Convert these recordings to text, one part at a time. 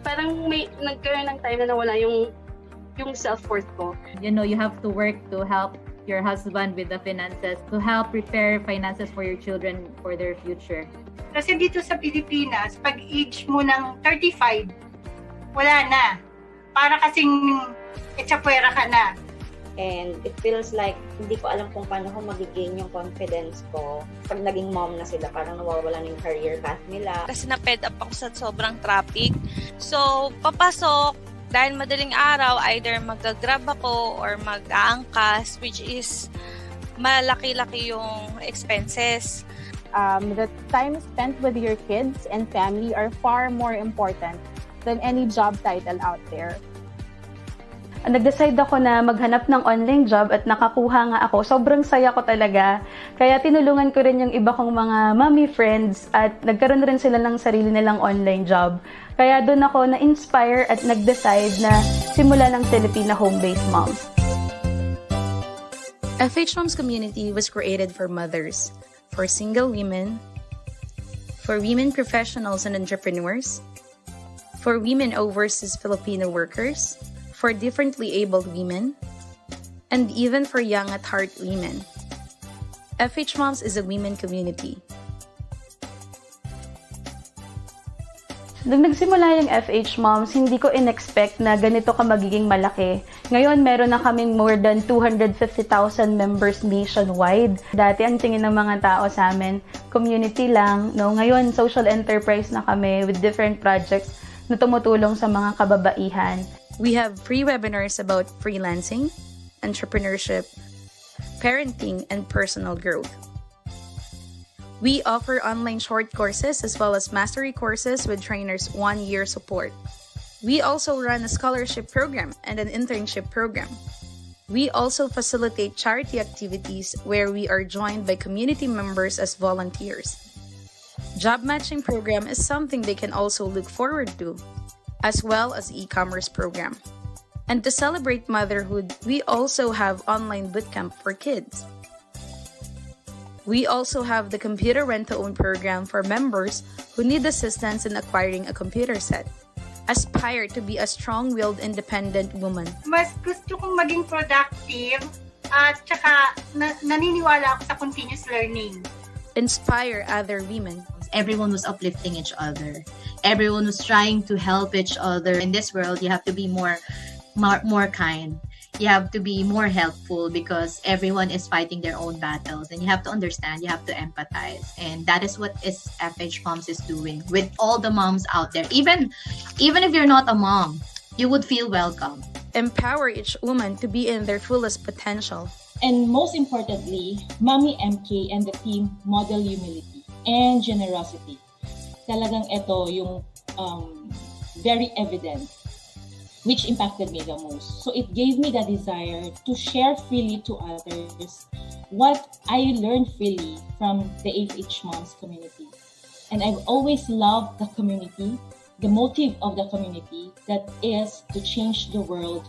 Parang may nagkaroon ng time na nawala yung self-worth ko. You know, you have to work to help your husband with the finances, to help prepare finances for your children for their future. Kasi dito sa Pilipinas, pag age mo ng 35, wala na. Para kasing etsapuera ka na. And it feels like hindi ko alam kung paano ko mag-gain yung confidence ko. Pag naging mom na sila, parang nawawala na yung career path nila. Kasi na-fed up ako sa sobrang traffic. So, papasok, dahil madaling araw, either mag-grab ako or mag-aangkas, which is malaki-laki yung expenses. The time spent with your kids and family are far more important than any job title out there. Nag-decide ako na maghanap ng online job at nakakuha nga ako. Sobrang saya ko talaga. Kaya tinulungan ko rin yung iba kong mga mommy friends at nagkaroon rin sila ng sarili nilang online job. Kaya doon ako na-inspire at nag-decide na simula ng Filipina home-based moms. FH Moms Community was created for mothers, for single women, for women professionals and entrepreneurs, for women overseas Filipino workers, for differently abled women, and even for young at heart women. FH Moms is a women community. Nung nagsimula yung FH Moms, hindi ko in-expect na ganito ka magiging malaki. Ngayon, meron na kaming more than 250,000 members nationwide. Dati, ang tingin ng mga tao sa amin, community lang. No? Ngayon, social enterprise na kami with different projects na tumutulong sa mga kababaihan. We have free webinars about freelancing, entrepreneurship, parenting, and personal growth. We offer online short courses as well as mastery courses with trainers' 1-year support. We also run a scholarship program and an internship program. We also facilitate charity activities where we are joined by community members as volunteers. Job matching program is something they can also look forward to, as well as e-commerce program. And to celebrate motherhood, we also have online bootcamp for kids. We also have the computer rent-to-own program for members who need assistance in acquiring a computer set. Aspire to be a strong-willed, independent woman. Mas gusto kong maging productive at saka naniniwala ako sa continuous learning. Inspire other women. Everyone was uplifting each other. Everyone was trying to help each other. In this world, you have to be more kind. You have to be more helpful because everyone is fighting their own battles, and you have to understand, you have to empathize. And that is what FH Moms is doing with all the moms out there. Even if you're not a mom, you would feel welcome. Empower each woman to be in their fullest potential. And most importantly, Mommy MK and the team model humility and generosity. Talagang ito yung very evident, which impacted me the most. So it gave me the desire to share freely to others what I learned freely from the FH Moms community. And I've always loved the community, the motive of the community, that is to change the world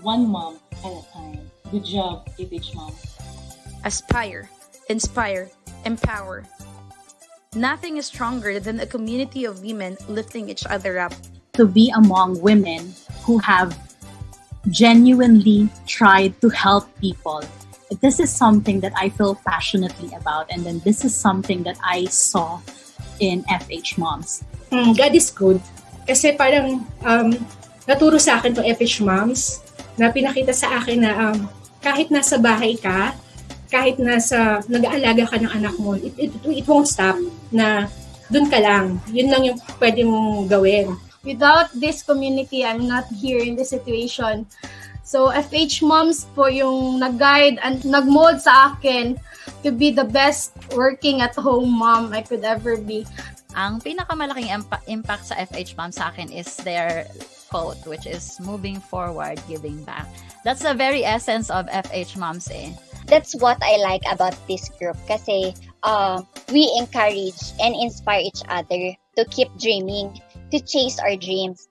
one mom at a time. Good job, FH Mom. Aspire, inspire, empower. Nothing is stronger than a community of women lifting each other up. To be among women who have genuinely tried to help people. This is something that I feel passionately about, and then this is something that I saw in FH Moms. God is good. Kasi parang naturo sa akin to FH Moms na pinakita sa akin na kahit nasa bahay ka, kahit nag-aalaga ka ng anak mo, it won't stop na dun ka lang. Yun lang yung pwede mong gawin. Without this community, I'm not here in this situation. So, FH Moms po yung nag-guide and nag-mold sa akin to be the best working at home mom I could ever be. Ang pinakamalaking impact sa FH Moms sa akin is their quote, which is moving forward, giving back. That's the very essence of FH Moms eh. That's what I like about this group kasi we encourage and inspire each other to keep dreaming, to chase our dreams.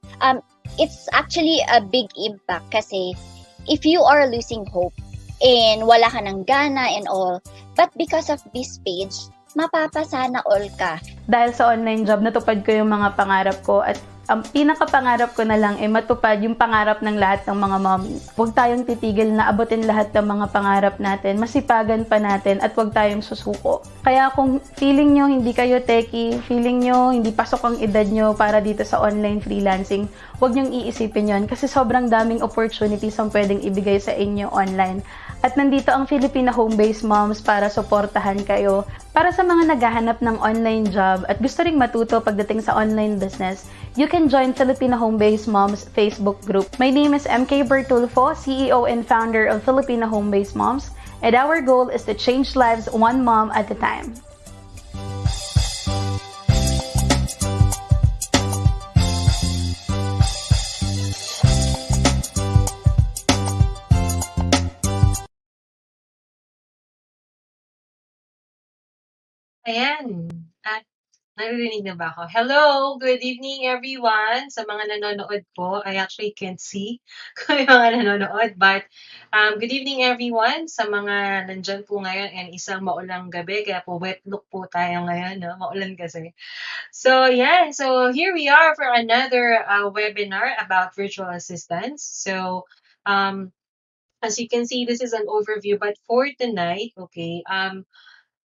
It's actually a big impact kasi if you are losing hope, and wala ka ng gana and all. But because of this page, mapapasana all ka. Dahil sa online job, natupad ko yung mga pangarap ko at ang pinakapangarap ko na lang ay matupad yung pangarap ng lahat ng mga mommies. Huwag tayong titigil na abutin lahat ng mga pangarap natin, masipagan pa natin at huwag tayong susuko. Kaya kung feeling nyo hindi kayo techie, feeling nyo hindi pasok ang edad nyo para dito sa online freelancing, huwag nyong iisipin yon kasi sobrang daming opportunities ang pwedeng ibigay sa inyo online. At nandito ang Filipina Home-Based Moms para suportahan kayo. Para sa mga naghahanap ng online job at gusto ring matuto pagdating sa online business, you can join Filipina Home-Based Moms Facebook group. My name is MK Bertulfo, CEO and founder of Filipina Home-Based Moms, and our goal is to change lives one mom at a time. Ayan. At naririnig na ba ako? Hello! Good evening, everyone! Sa mga nanonood po, I actually can't see kung yung mga nanonood, but good evening, everyone! Sa mga nandyan po ngayon and isang maulang gabi, kaya po wet look po tayo ngayon, no? Maulan kasi. So, yeah. So, here we are for another webinar about virtual assistants. So, as you can see, this is an overview, but for tonight, okay,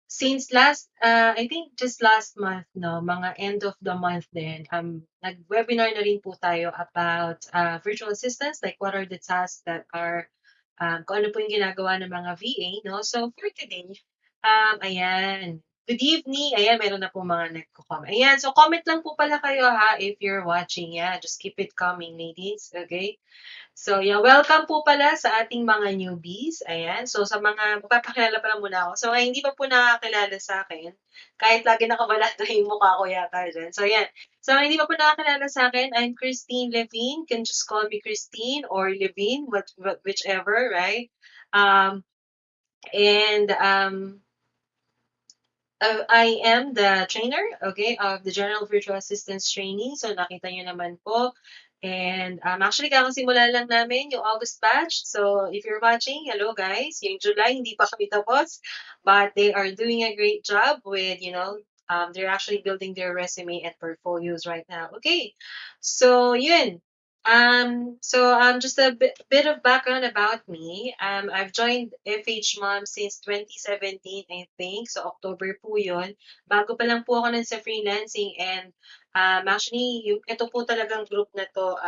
since I think just last month, no, mga end of the month din, nag-webinar na rin po tayo about virtual assistants, like what are the tasks that are, kung ano po yung ginagawa ng mga VA, no? So for today, ayan, good evening, ayan, meron na po mga nagko-comment. Ayan, so comment lang po pala kayo ha, if you're watching, yeah, just keep it coming, ladies, okay? So, yeah, welcome po pala sa ating mga newbies. Ayan. So, sa mga, magpapakilala pala muna ako. So, hindi pa po nakakilala sa akin. Kahit lagi nakabalado yung mukha ko yata dyan. So, ayan. So, hindi pa po nakakilala sa akin, I'm Christine Levine. Can just call me Christine or Levine, whichever, right? I am the trainer, okay, of the General Virtual Assistance Training. So, nakita nyo naman po. And actually, kakasimula lang namin yung August batch. So, if you're watching, hello guys. Yung July, hindi pa kami tapos. But they are doing a great job with, they're actually building their resume and portfolios right now. Okay. So, yun. Just a bit of background about me. I've joined FH Mom since 2017, I think. So, October po yun. Bago pa lang po ako nun sa freelancing and actually, ito po talagang group na to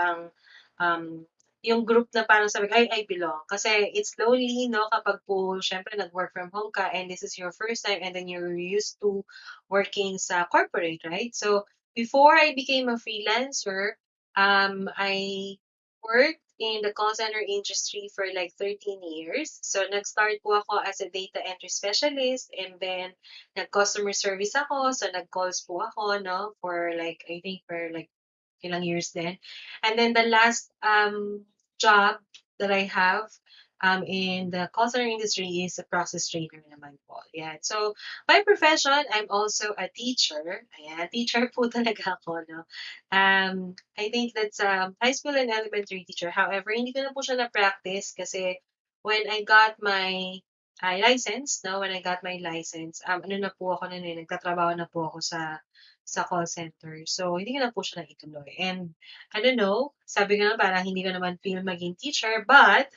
yung group na parang sabi ko, I belong. Kasi it's lonely, no? Kapag po, syempre, nag-work from home ka and this is your first time and then you're used to working sa corporate, right? So, before I became a freelancer, I worked in the call center industry for like 13 years. So, nag-start po ako as a data entry specialist and then nag-customer service ako. So, nag-calls po ako, no? For like, I think for like ilang years then. And then the last job that I have in the call center industry is a process trainer naman po. Yeah. So, by profession, I'm also a teacher. Ayan, teacher po talaga ako, no? I think that's high school and elementary teacher. However, hindi ko na po siya na-practice kasi when I got my license, no? When I got my license, ano na po ako nun nagtatrabaho na po ako sa call center. So, hindi ko na po siya naituloy. And, I don't know, sabi ko na parang hindi ko naman feel maging teacher, but,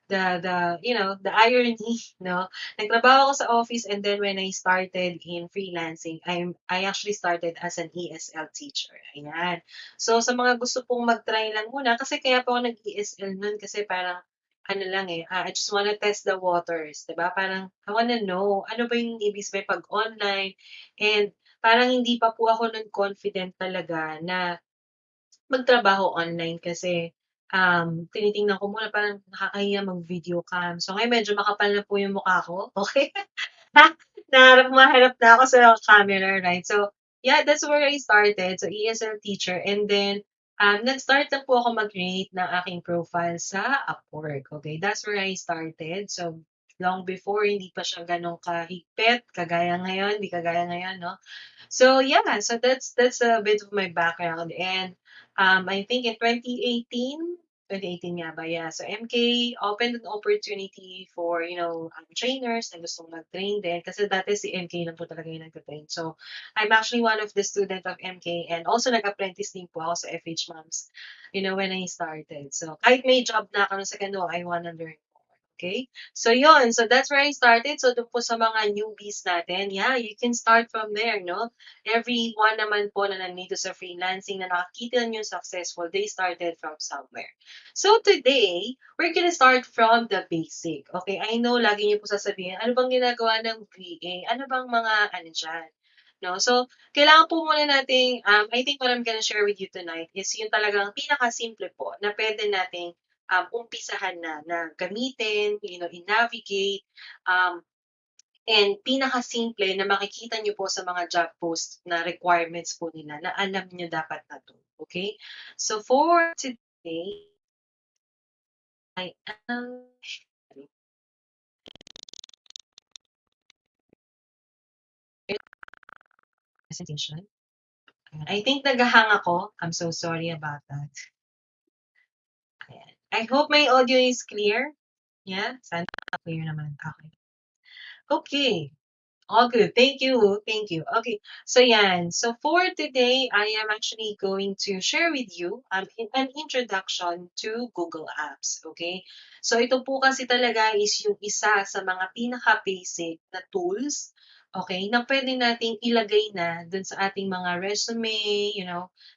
the irony, no? Nagtrabaho ako sa office and then when I started in freelancing, I actually started as an ESL teacher. Ayan. So, sa mga gusto pong mag-try lang muna, kasi kaya po ako nag-ESL nun kasi parang, I just wanna test the waters, diba? Parang, I wanna know, ano ba yung ibig sabihin pag online, and parang hindi pa po ako nun confident talaga na magtrabaho online kasi, tinitingnan ko muna parang nakakahiya mag-video cam. So, ngayon medyo makapal na po yung mukha ko, okay? Maharap na ako sa camera, right? So, yeah, that's where I started. So, ESL teacher. And then, nag-start na po ako mag-create ng aking profile sa Upwork. Okay, that's where I started. So, long before, hindi pa siya ganun kahigpit, kagaya ngayon, hindi kagaya ngayon, no? So, yeah, so that's a bit of my background. And I think in 2018, 2018 nga ba? Yeah. So MK opened an opportunity for, trainers na gustong mag-train din. Kasi dati si MK lang po talaga yung nag-train. So I'm actually one of the student of MK and also nag-apprentice din po ako sa FH Moms, when I started. So kahit may job na ako sa Kano, I wanna learn more. Okay? So yun. So that's where I started. So doon po sa mga newbies natin, yeah, you can start from there, no? Everyone naman po na nandito sa freelancing na nakakita nyo successful, they started from somewhere. So today, we're gonna start from the basic. Okay, I know lagi niyo po sasabihin, ano bang ginagawa ng VA? Ano bang mga ano dyan? No? So, kailangan po muna nating, I think what I'm gonna share with you tonight is yung talagang pinaka-simple po na pwede nating umpisahan na gamitin, i-navigate, and pinaka-simple na makikita nyo po sa mga job post na requirements po nila na alam nyo dapat na to. Okay? So for today, I am presentation. I think naghahang ako. I'm so sorry about that. Ayan. I hope my audio is clear. Yeah? Sana clear naman. Okay. Okay. All good. Thank you. Thank you. Okay. So yan. So for today, I am actually going to share with you an introduction to Google Apps. Okay. So ito po kasi talaga is yung isa sa mga pinaka-basic na tools, okay, na pwede nating ilagay na dun sa ating mga resume,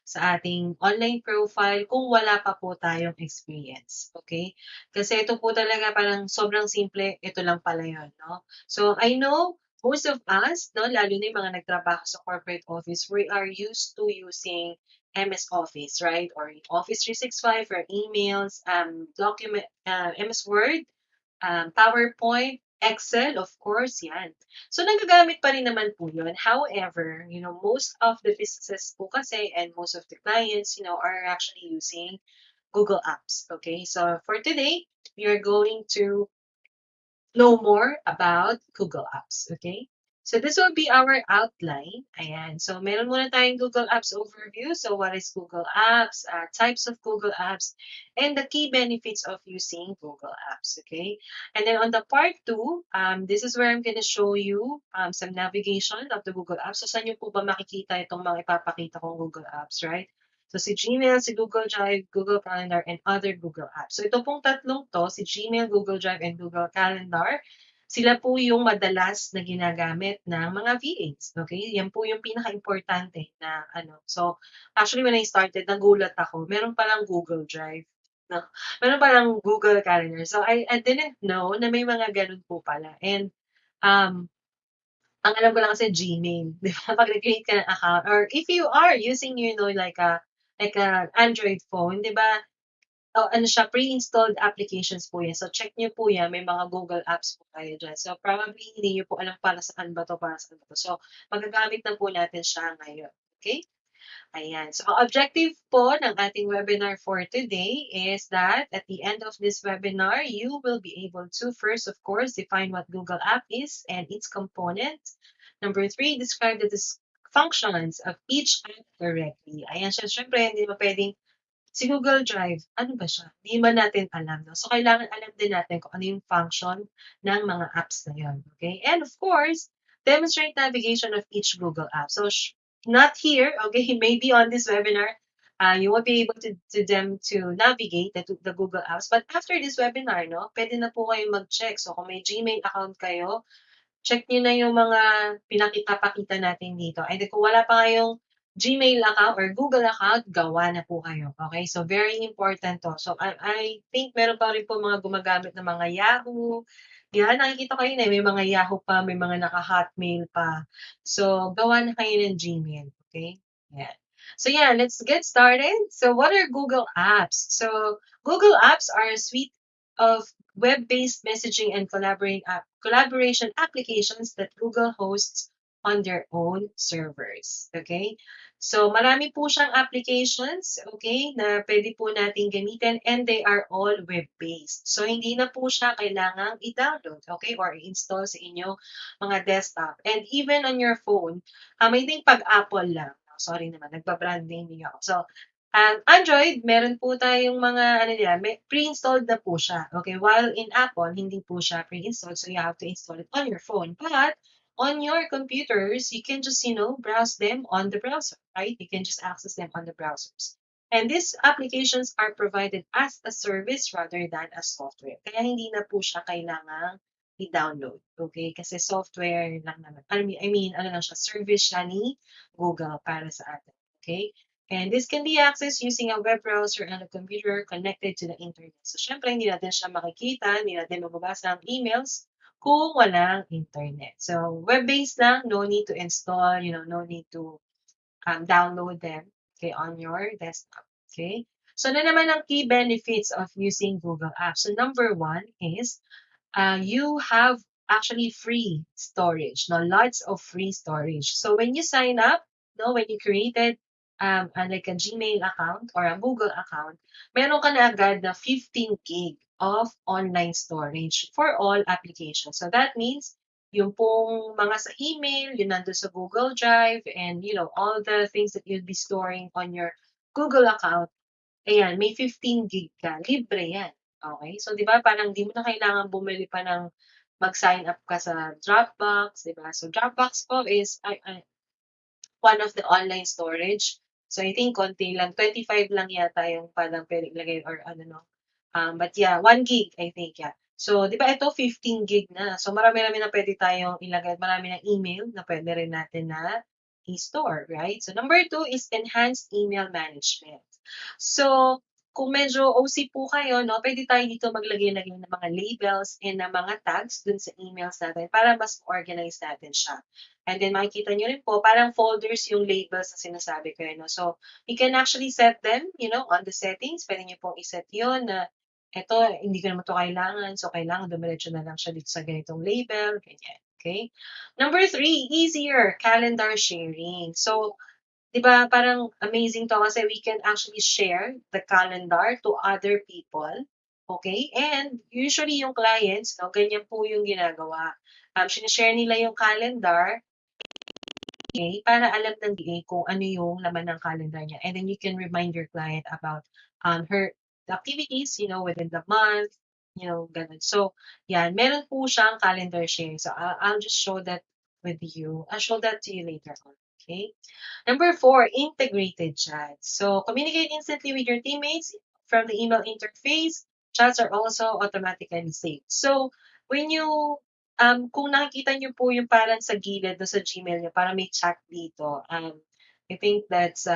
sa ating online profile kung wala pa po tayong experience. Okay. Kasi ito po talaga parang sobrang simple. Ito lang pala yun, no? So I know most of us, no, lalo na yung mga nagtrabaho sa corporate office, we are used to using MS Office, right? Or Office 365 for emails, MS Word, PowerPoint, Excel, of course, yan. So, nagagamit pa rin naman po yun. However, most of the businesses po kasi and most of the clients, are actually using Google Apps. Okay, so for today, we are going to know more about Google Apps, okay? So this will be our outline. Ayan. So meron muna tayong Google Apps overview. So what is Google Apps, types of Google Apps, and the key benefits of using Google Apps, okay? And then on the part 2, this is where I'm going to show you some navigation of the Google Apps. So saan nyo po ba makikita itong mga ipapakita kong Google Apps, right? So si Gmail, si Google Drive, Google Calendar, and other Google Apps. So ito pong tatlong to, si Gmail, Google Drive, and Google Calendar, sila po yung madalas na ginagamit ng mga VAs. Okay? Yan po yung pinaka-importante na ano. So actually when I started, nagulat ako. Meron palang Google Drive. No? Meron palang Google Calendar. So I didn't know na may mga ganun po pala. And ang alam ko lang kasi Gmail. Di ba? Pag nag-create ka ng account, or if you are using, like a Android phone, di ba? Ano siya, pre-installed applications po yan. So, check nyo po yan. May mga Google Apps po kayo dyan. So, probably hindi nyo po alam para saan ba to, para saan ba to. So, magagamit na po natin siya ngayon. Okay? Ayan. So, ang objective po ng ating webinar for today is that at the end of this webinar, you will be able to first, of course, define what Google App is and its components. Number 3, describe the functions of each app correctly. Ayan siya. Siyempre, hindi mo pwedeng si Google Drive, ano ba siya? Hindi man natin alam. No? So, kailangan alam din natin kung ano yung function ng mga apps na yun. Okay? And of course, demonstrate navigation of each Google app. So, not here, okay? Maybe on this webinar, you won't be able to navigate the Google apps. But after this webinar, no, pwede na po kayo mag-check. So, kung may Gmail account kayo, check nyo na yung mga pinakita natin dito. And kung wala pa kayong Gmail account or Google account, gawa na po kayo. Okay? So, very important to. So, I think meron pa rin po mga gumagamit ng mga Yahoo. Yan, nakikita kayo na may mga Yahoo pa, may mga naka-Hotmail pa. So, gawa na kayo ng Gmail. Okay? Yan. So, yeah, let's get started. So, what are Google Apps? So, Google Apps are a suite of web-based messaging and collaboration applications that Google hosts on their own servers. Okay? So, marami po siyang applications, okay, na pwede po natin gamitin and they are all web-based. So, hindi na po siya kailangang i-download, okay, or i-install sa inyong mga desktop. And even on your phone, I think pag Apple lang, sorry naman, nagpa-brand name ako. So, Android, meron po tayong mga ano nila, pre-installed na po siya. Okay, while in Apple, hindi po siya pre-installed, so you have to install it on your phone. But on your computers, you can just, browse them on the browser, right? You can just access them on the browsers. And these applications are provided as a service rather than as software. Kaya hindi na po siya kailangang i-download. Okay? Kasi software lang naman. Ano lang siya, service siya ni Google para sa atin. Okay? And this can be accessed using a web browser and a computer connected to the internet. So, syempre, hindi natin siya makikita, hindi natin mababasa ang emails kung walang internet. So, web-based lang, no need to install, no need to download them, okay, on your desktop, okay? So, ano naman ang key benefits of using Google Apps? So, number one is you have actually free storage, no, lots of free storage. So, when you sign up, when you created like a Gmail account or a Google account, meron ka na agad na 15 gig of online storage for all applications. So that means yung pong mga sa email, yun nandun sa Google Drive, and all the things that you'll be storing on your Google account, ayan, may 15 gig ka. Libre yan. Okay? So, di ba, parang di mo na kailangan bumili pa ng mag-sign up ka sa Dropbox, di ba? So, Dropbox po is one of the online storage. So, I think konti lang. 25 lang yata yung parang pwede ilagay or ano, no? But yeah, 1 gig, I think, yeah. So, di ba ito 15 gig na. So, marami-rami na pwede tayong ilagay. Marami ng email na pwede rin natin na i-store, right? So, number 2 is enhanced email management. So, kung medyo OC po kayo, no, pwede tayo dito maglagay-lagay ng mga labels and ng mga tags dun sa emails natin para mas organize natin siya. And then makikita nyo rin po, parang folders yung labels na sinasabi ko. No? So, you can actually set them, on the settings. Pwede nyo pong iset yun na eto, hindi ko naman ito kailangan. So, kailangan dumiretso na lang siya dito sa ganitong label. Ganyan. Okay? Number 3, easier calendar sharing. So, di ba parang amazing to kasi we can actually share the calendar to other people. Okay? And usually yung clients, no, ganyan po yung ginagawa. Sinishare nila yung calendar, okay, para alam ng DA kung ano yung laman ng calendar niya. And then you can remind your client about her activities, within the month, ganun. So, yan, meron po siyang calendar sharing. So, I'll just show that with you. I'll show that to you later on. Okay? Number 4, integrated chats. So, communicate instantly with your teammates from the email interface. Chats are also automatically saved. So, when you kung nakikita niyo po yung parang sa gilid do sa Gmail niyo, parang may chat dito. I think that's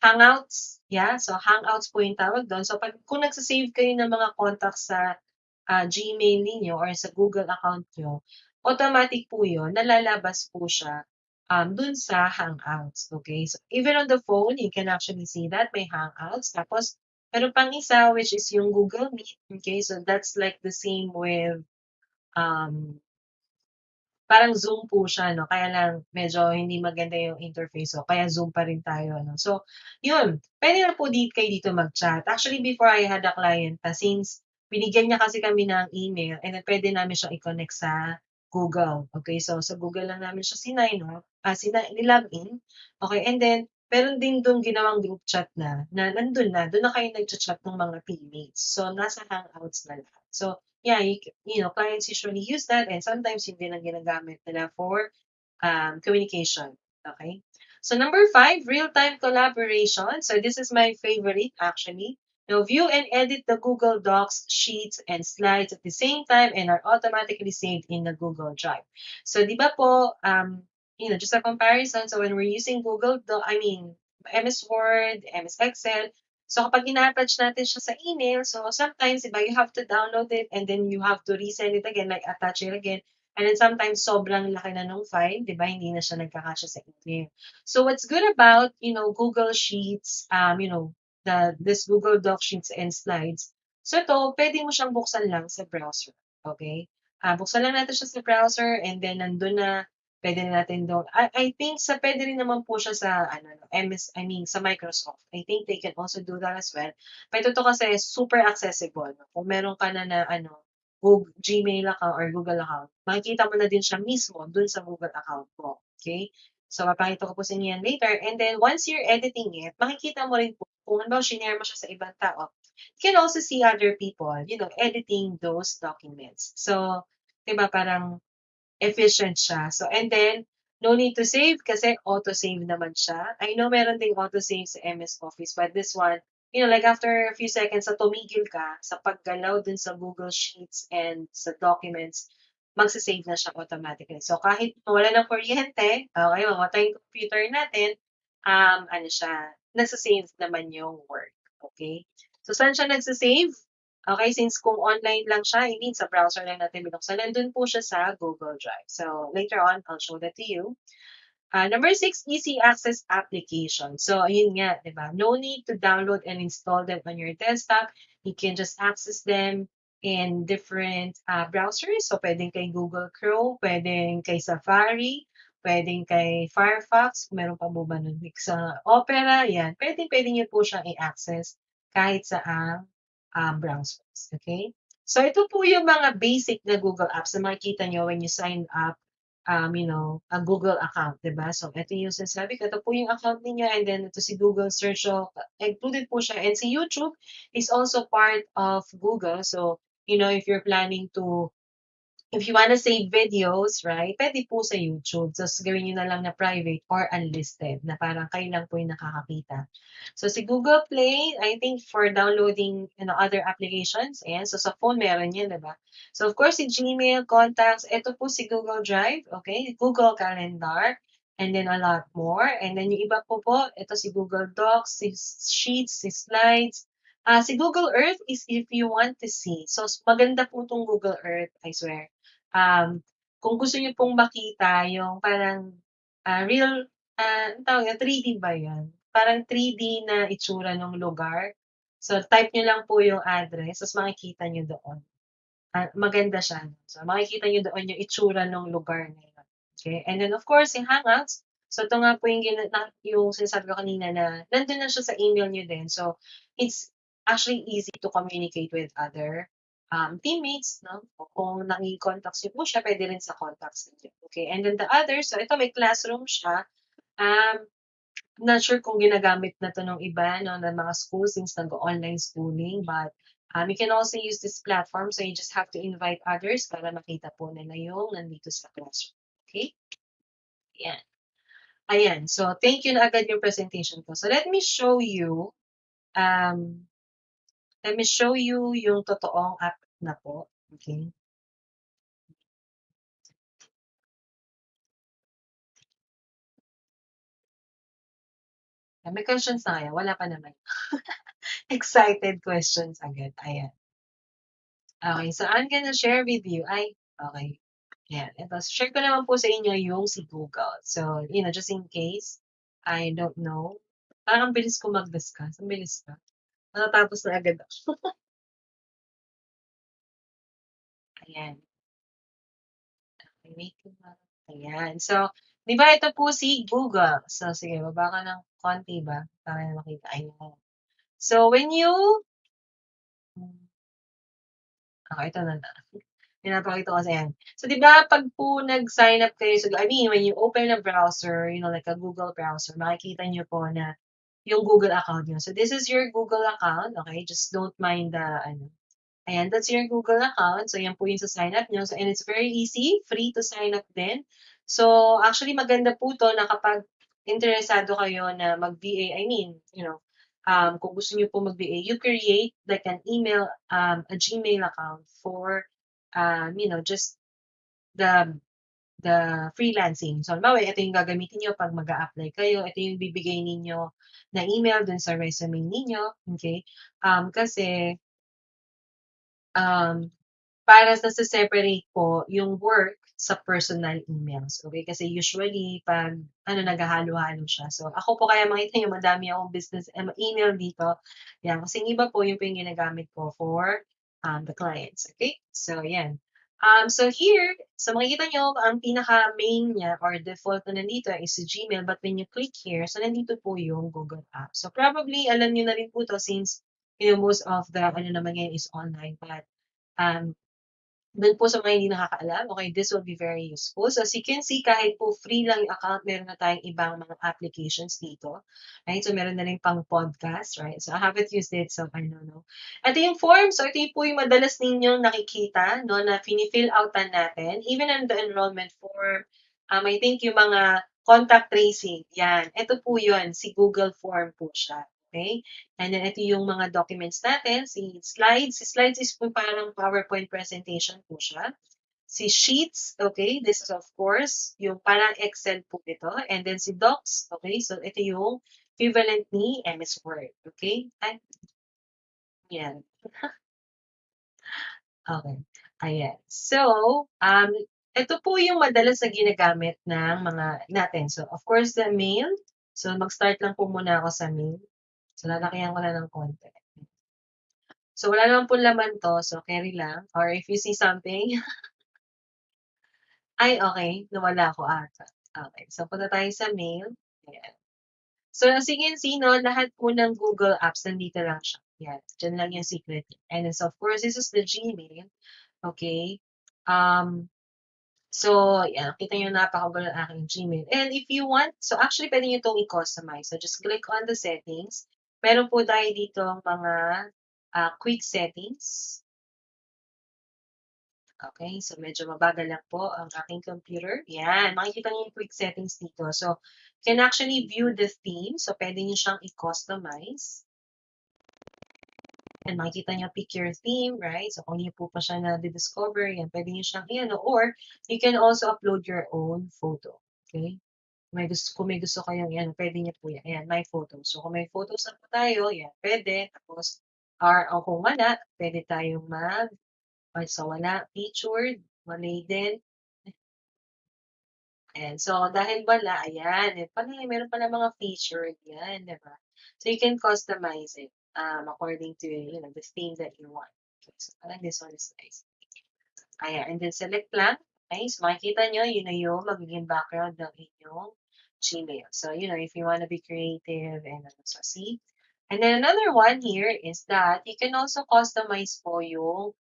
Hangouts. Yeah, so Hangouts po yung tawag doon. So kung nagsasave kayo ng mga contacts sa Gmail niyo or sa Google account niyo, automatic po yun, nalalabas po siya dun sa Hangouts. Okay? So even on the phone, you can actually see that may Hangouts. Tapos meron pang isa which is yung Google Meet. Okay, so that's like the same with parang Zoom po siya, no? Kaya lang medyo hindi maganda yung interface, so kaya Zoom pa rin tayo, no? So, yun, pwede na po kayo dito mag-chat. Actually, before I had a client, since binigyan niya kasi kami ng email, and then pwede namin siyang i-connect sa Google. Okay, so sa Google lang namin siya nilogin. Okay, and then meron din doon ginawang group chat na nandun na, doon na kayo nag-chat ng mga teammates. So, nasa Hangouts na lahat. So, yeah, clients usually use that and sometimes hindi na ginagamit nila for communication. Okay? So, number 5, real-time collaboration. So, this is my favorite actually. View and edit the Google Docs, Sheets, and Slides at the same time and are automatically saved in the Google Drive. So, di ba po, just a comparison. So, when we're using MS Word, MS Excel, so kapag ina-attach natin siya sa email, so sometimes, diba, you have to download it and then you have to resend it again, like attach it again. And then sometimes sobrang laki na nung file, diba, hindi na siya nagkakasya sa email. So what's good about, Google Sheets, this Google Doc Sheets and Slides, so ito, pwede mo siyang buksan lang sa browser. Okay? Buksan lang natin siya sa browser and then nandun na, pwede na natin doon. I think pwede rin naman po siya sa sa Microsoft. I think they can also do that as well. Pero ito kasi super accessible. No? Kung meron ka na Google Gmail account or Google account, makikita mo na din siya mismo doon sa Google account mo. Okay? So, papakita ko po sa inyo yan later. And then, once you're editing it, makikita mo rin po kung halimbawa shinare mo siya sa ibang tao. You can also see other people, editing those documents. So, 'di ba parang efficient siya. So, and then, no need to save kasi auto-save naman siya. I know meron ding auto-save sa MS Office, but this one, like after a few seconds na tumigil ka sa paggalaw dun sa Google Sheets and sa documents, magsa-save na siya automatically. So, kahit mawala ng kuryente, okay, mamatay yung computer natin, ano siya, nasa-save naman yung work. Okay? So, saan siya nagsa-save? Okay, since kung online lang siya, I mean sa browser lang natin binuksan, nandun po siya sa Google Drive. So later on, I'll show that to you. Number 6, easy access application. So ayun nga, di ba? No need to download and install them on your desktop. You can just access them in different browsers. So pwedeng kay Google Chrome, pwedeng kay Safari, pwedeng kay Firefox, meron pa po ba nun? Sa Opera, yan. Pwedeng nyo po siyang i-access kahit sa browsers. Okay? So, ito po yung mga basic na Google Apps na makikita nyo when you sign up, a Google account, diba? So, ito yung sinasabi ko. Ito po yung account niyo and then ito si Google Search. So, included po siya. And si YouTube is also part of Google. So, if you're planning to if you wanna save videos, right, pwede po sa YouTube. Tapos gawin niyo na lang na private or unlisted na parang kayo lang po yung nakakakita. So si Google Play, I think for downloading other applications, ayan. So sa phone meron yan, diba? So of course, si Gmail, Contacts, ito po si Google Drive, okay? Google Calendar, and then a lot more. And then yung iba po, ito si Google Docs, si Sheets, si Slides. Si Google Earth is if you want to see. So maganda po itong Google Earth, I swear. Kung gusto niyo pong makita yung parang real, ang tawag yan, 3D ba yan? Parang 3D na itsura ng lugar. So, type nyo lang po yung address, tapos makikita nyo doon. Maganda siya. So, makikita nyo doon yung itsura ng lugar na yun. Okay? And then, of course, yung Hangouts. So, ito nga po yung sinasabi ko kanina na nandun na siya sa email nyo din. So, it's actually easy to communicate with other teammates, no? O kung naki-contacts niyo po siya, pwede rin sa contacts niyo. Okay, and then the other, so ito may classroom siya. Not sure kung ginagamit na to ng iba, no, ng mga schools since nag-online schooling, but you can also use this platform, so you just have to invite others para makita po nila yung nandito sa classroom. Okay? Ayan. Ayan. So, thank you na agad yung presentation ko. So, let me show you yung totoong app na po. Okay? May questions na kaya? Wala pa naman. Excited questions agad. Ayan. Okay, so I'm gonna share with you. Okay. Ayan. Ito, share ko naman po sa inyo yung si Google. So, just in case, I don't know. Parang ang bilis ko mag-discuss. Ang bilis pa. Natatapos na agad ako. Ayan. Ayan. So, di ba ito po si Google? So, sige, baba ka ng konti ba? Para makita. Ayan. So, when you ito na. Pinapakita ko kasi yan. So, di ba, pag po nag-sign up kayo, so, I mean, when you open a browser, like a Google browser, makikita nyo po na yung Google account nyo. So, this is your Google account. Okay? Just don't mind the, ayan, that's your Google account. So, yan po yung sa sign up nyo. So, and it's very easy, free to sign up din. So, actually, maganda po to na kapag interesado kayo na mag-VA, I mean, kung gusto niyo po mag-VA, you create like an email, a Gmail account for, just the freelancing. So, halimbawa, ito yung gagamitin niyo pag mag-a-apply kayo. Ito yung bibigay ninyo na email dun sa resume ninyo. Okay? Kasi, para separate po yung work sa personal emails. Okay? Kasi usually, pag naghahalo-halo siya. So, ako po kaya makita nyo, madami akong business email dito. Yan. Kasi yung iba po, yung ginagamit ko for the clients. Okay? So, yan. So here, so makikita nyo, ang pinaka-main niya or default na nandito is si Gmail. But when you click here, so nandito po yung Google Apps. So probably, alam nyo na rin po to since most of the, naman ngayon is online. But Doon po sa mga hindi nakakaalam, okay, this will be very useful. So as you can see, kahit po free lang yung account, meron na tayong ibang mga applications dito. Right? So meron na rin pang podcast, right? So I haven't used it, so I don't know. Ito yung form. So ito po yung madalas ninyong nakikita, no, na fini-fill outan natin. Even in the enrollment form, I think yung mga contact tracing, yan. Ito po yun, si Google Form po siya. Okay? And then ito yung mga documents natin, si slides. Si slides is po parang PowerPoint presentation po siya. Si sheets, okay, this is of course yung parang Excel po ito. And then si docs, okay, so ito yung equivalent ni MS Word, okay? Ay, yan. Okay, ayan. So, ito po yung madalas na ginagamit ng mga natin. So, of course, the mail. So, mag-start lang po muna ako sa mail. So, lalakihan ko na ng konti. So, wala naman po laman to. So, carry lang. Or if you see something, ay, okay. Nawala ko ata. Okay. So, punta tayo sa mail. Ayan. So, as you can see, no, lahat po ng Google Apps, nandito lang siya. Yan. Diyan lang yung secret. And then, so, of course, this is the Gmail. Okay. So, yan. Kita nyo napakabalo ng aking Gmail. And if you want, so actually, pwede nyo itong i-customize. So, just click on the settings. Meron po tayo dito mga quick settings. Okay, so medyo mabagal lang po ang aking computer. Yan, makikita niyo yung quick settings dito. So, you can actually view the theme. So, pwede niyo siyang i-customize. And makikita niyo, pick your theme, right? So, kung niyo po pa siya na-discover, yan, pwede niyo siyang i-ano. Or, you can also upload your own photo. Okay? Kung may gusto kayong yan, pwede niyo po yan. Ayan, my photos. So, kung may photos na po tayo, yan, pwede. Tapos, o kung wala, pwede tayong so, wala, featured, malay din. Ayan, so, dahil wala, ayan, meron pala mga featured, yan, diba? So, you can customize it according to, you know, the theme that you want. Okay, so, parang this one is nice. Ayan, and then select lang. Okay, so makikita nyo, yun na yung magiging background ng inyong Gmail. So, you know, if you want to be creative and so see. And then another one here is that you can also customize po yung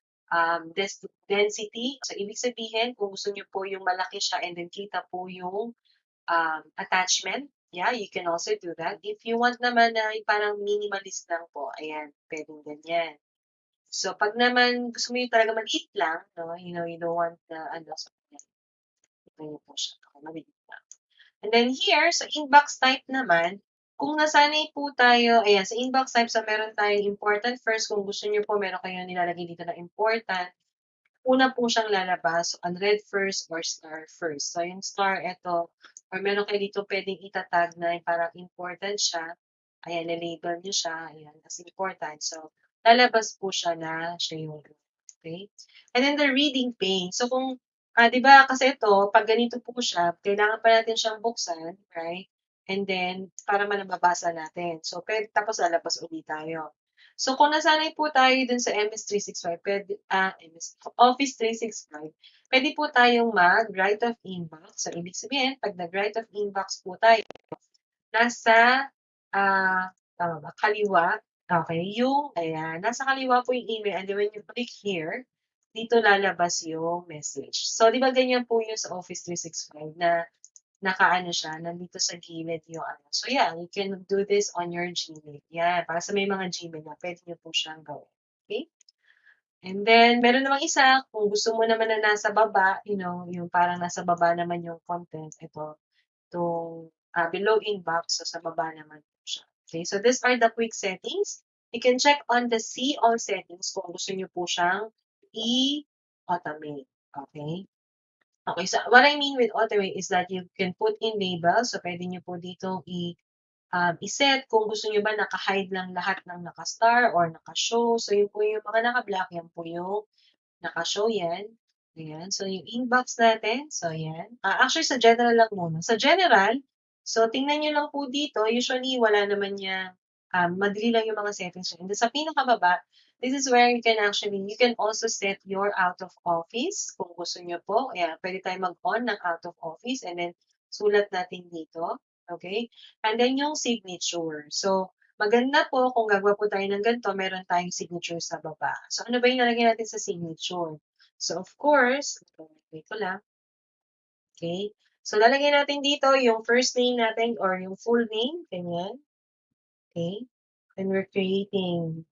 density. So, ibig sabihin, kung gusto nyo po yung malaki siya and then kita po yung attachment, yeah, you can also do that. If you want naman na parang minimalist lang po, ayan, pwedeng ganyan. So, pag naman gusto mo yung talaga maliit lang, no, you know, you don't want the, so, ito nyo po siya. Okay, maliit lang. And then here, sa inbox type naman, kung nasanay po tayo, ayan, sa inbox type, so meron tayong important first. Kung gusto niyo po, meron kayo nilalagay dito na important. Una po siyang lalabas, so unread first or star first. So yung star, ito, or meron kayo dito pwedeng itatag na parang important siya. Ayan, na-label niyo siya, ayan, as important. So, lalabas po siya na siya yung, okay? And then the reading pane. So kung, di ba, kasi ito, pag ganito po siya, kailangan pa natin siyang buksan, right? And then, para mabasa natin. So, tapos lalabas ulit tayo. So, kung nasanay po tayo dun sa MS365, Office 365, pwede po tayong mag-right of inbox. So, ibig sabihin, pag nag-right of inbox po tayo, nasa, tama ba, kaliwa, okay, ayan, nasa kaliwa po yung email, and then when you click here, dito lalabas yung message. So, di ba ganyan po yung sa Office 365 na nakaano siya, nandito sa gilid yung ano. So, yeah, you can do this on your Gmail. Yeah, para sa may mga Gmail na, pwede nyo po siyang gawin. Okay? And then, meron namang isa, kung gusto mo naman na nasa baba, you know, yung parang nasa baba naman yung content, itong below inbox, so sa baba naman po siya. Okay, so these are the quick settings. You can check on the see all settings kung gusto nyo po siyang i-automate. Okay? Okay, so what I mean with automate is that you can put in labels. So, pwede nyo po dito i-set kung gusto nyo ba naka-hide lang lahat ng naka-star or naka-show. So, yun po yung mga naka-black, yan po yung naka-show yan. Ayan. So, yung inbox natin. So, yan. Actually, sa general lang muna. Sa general, so, tingnan nyo lang po dito. Usually, wala naman niya, madali lang yung mga settings. And sa pinakababa, this is where you can also set your out of office kung gusto nyo po. Ayan, pwede tayo mag-on ng out of office and then sulat natin dito. Okay? And then yung signature. So, maganda po kung gagawa po tayo ng ganito, meron tayong signature sa baba. So, ano ba yung nalagay natin sa signature? So, of course, wait ko lang. Okay? So, lalagyan natin dito yung first name natin or yung full name. Ganyan. Okay? And we're creating.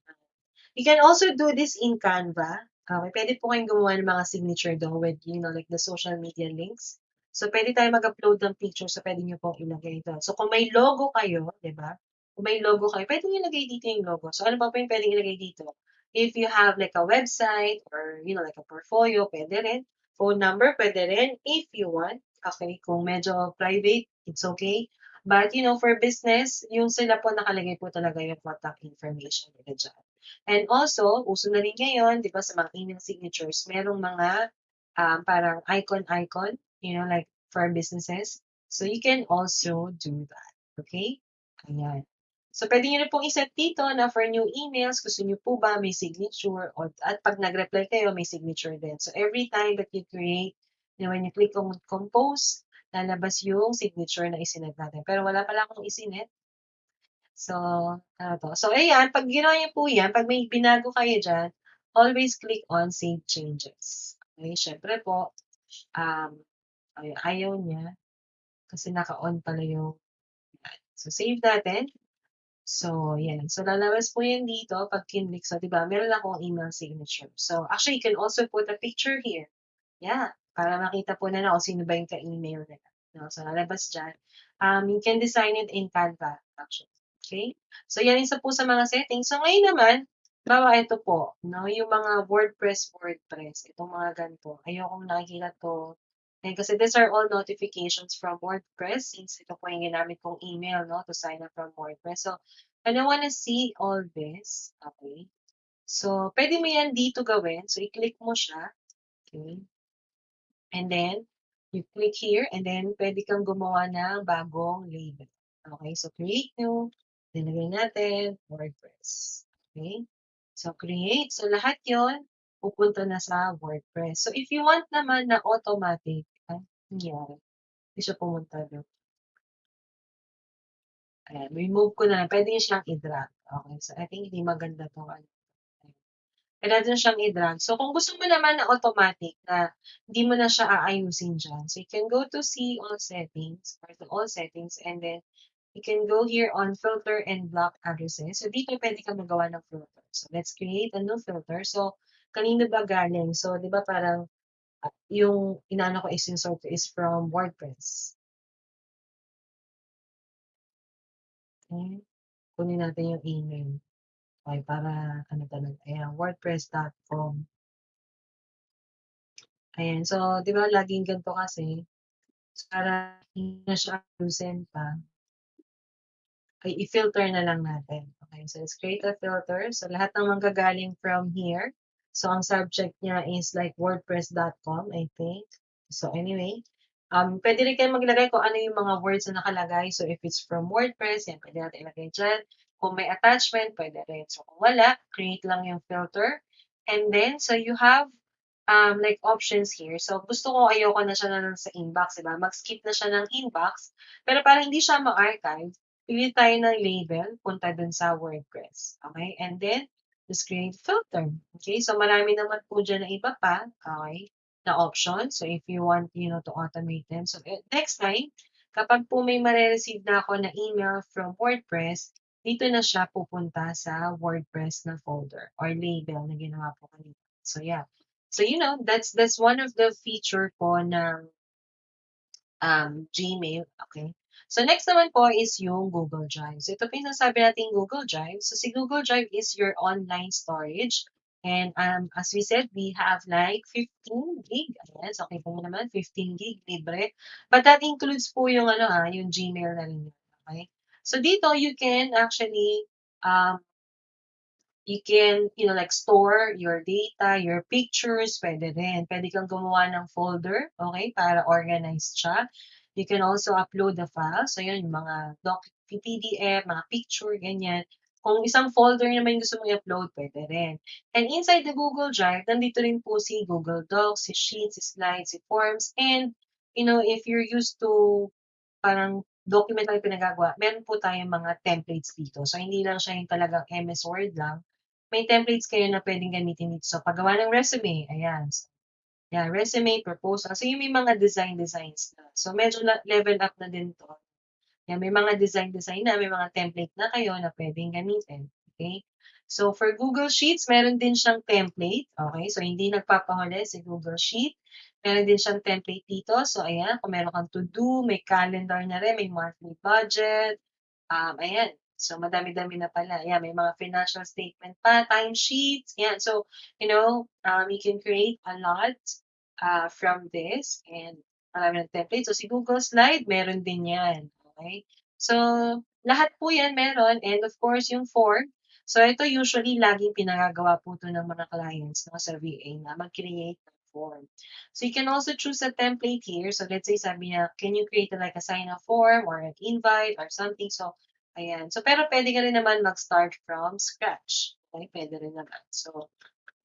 You can also do this in Canva. Okay, pwede po kayong gumawa ng mga signature doon with, like the social media links. So, pwede tayo mag-upload ng picture so pwede nyo pong ilagay doon. So, kung may logo kayo, di ba? Kung may logo kayo, pwede nyo ilagay dito yung logo. So, ano ba po yung pwede ilagay dito? If you have like a website or, like a portfolio, pwede rin. Phone number, pwede rin if you want. Okay, kung medyo private, it's okay. But, for business, yung sila po nakalagay po talaga yung contact information nila dyan. And also, uso na rin ngayon, di ba, sa mga email signatures, merong mga parang icon, like for businesses. So, you can also do that. Okay? Ayan. So, pwede nyo na pong iset dito na for new emails, gusto nyo po ba may signature at pag nag-reply kayo, may signature din. So, every time that you create, when you click on compose, lalabas yung signature na isinet natin. Pero wala pala akong isinet. So, ano to? So, ayan, pag ginawa niyo po yan, pag may binago kayo dyan, always click on Save Changes. Okay, syempre po, ayaw niya kasi naka-on pala yung So, save natin. So, yan. So, lalabas po yan dito pag kinlik. So, di ba, meron akong email signature. So, actually, you can also put a picture here. Yeah, para makita po na kung sino ba yung ka-email nila. No? So, lalabas dyan. You can design it in Canva, actually. Okay? So, yan isa po sa mga settings. So, ngayon naman, bawa ito po, yung mga WordPress, itong mga ganito. Ayokong nakikita to. And kasi these are all notifications from WordPress since ito po yung ginamit kong email, to sign up from WordPress. So, I don't wanna see all this. Okay? So, pwede mo yan dito gawin. So, i-click mo siya. Okay? And then, you click here, and then pwede kang gumawa ng bagong label. Okay, so create new, then lagay natin, WordPress. Okay, so create. So lahat yon pupunta na sa WordPress. So if you want naman na automatic, nangyari, hindi siya pumunta doon. Ayan, remove ko na lang. Pwede siyang i-drag. Okay, so I think hindi maganda to. Pwede din siyang i-drag. So, kung gusto mo naman na automatic na hindi mo na siya aayusin dyan, so you can go to see all settings or to all settings and then you can go here on filter and block addresses. So, dito pwede ka magawa ng filter. So, let's create a new filter. So, kanino ba galing? So, di ba parang yung inaano ko is insert is from WordPress. Okay. Kunin natin yung email. Okay, para talaga. Ayan, wordpress.com. Ayan, so, di ba, laging ganito kasi, para hindi na siya ayusin pa, ay i-filter na lang natin. Okay, so let's create a filter. So, lahat ng manggagaling from here. So, ang subject niya is like wordpress.com, I think. So, anyway, pwede rin kayo maglagay kung ano yung mga words na nakalagay. So, if it's from WordPress, yan, pwede natin ilagay dyan. Kung may attachment, pwede rin. So, kung wala, create lang yung filter. And then, so you have like options here. So, gusto ko ayoko na siya na sa inbox, diba? Mag-skip na siya ng inbox. Pero para hindi siya ma-archive, pili tayo ng label, punta dun sa WordPress. Okay? And then, just create filter. Okay? So, marami naman po dyan na iba pa. Okay? Na option. So, if you want, to automate them. So, next time, kapag po may marireceive na ako na email from WordPress, dito na siya pupunta sa WordPress na folder or label na ginawa po kanina. So, yeah. So, that's one of the feature po ng Gmail. Okay. So, next naman po is yung Google Drive. So, ito po yung nasabi natin Google Drive. So, si Google Drive is your online storage. And as we said, we have like 15 gig. Ayan, so okay po naman, 15 gig libre. But that includes po yung yung Gmail na rin. Okay. So, dito you can actually you can, like store your data, your pictures, pwede rin. Pwede kang gumawa ng folder, okay, para organized siya. You can also upload the file. So, yun, yung mga PDF, mga picture, ganyan. Kung isang folder naman yung gusto mong i-upload, pwede rin. And inside the Google Drive, nandito rin po si Google Docs, si Sheets, si Slides, si Forms, and, if you're used to parang document lang yung pinagagawa, meron po tayong mga templates dito. So, hindi lang siya yung talagang MS Word lang. May templates kayo na pwedeng gamitin dito. So, paggawa ng resume, ayan. Yeah, resume, proposal. So, yung may mga designs na. So, medyo level up na din 'to. Yan, may mga design na, may mga template na kayo na pwedeng gamitin. Okay? So, for Google Sheets, meron din siyang template. Okay? So, hindi nagpapahuli si Google Sheet. Meron din siyang template dito. So, ayan, kung meron kang to-do, may calendar na rin, may monthly budget. Ayan. So, madami-dami na pala. Ayan, may mga financial statement pa, timesheets. Yan. So, you can create a lot from this and marami ng template. So, si Google Slide, meron din yan. Okay? So, lahat po yan meron. And of course, yung form. So, ito usually laging pinagagawa po ito ng mga clients no, sa VA na mag-create ng form. So, you can also choose a template here. So, let's say sabi niya, can you create like a sign-up form or an invite or something? So, ayan. So, pero pwede ka rin naman mag-start from scratch. Okay? Pwede rin naman. So,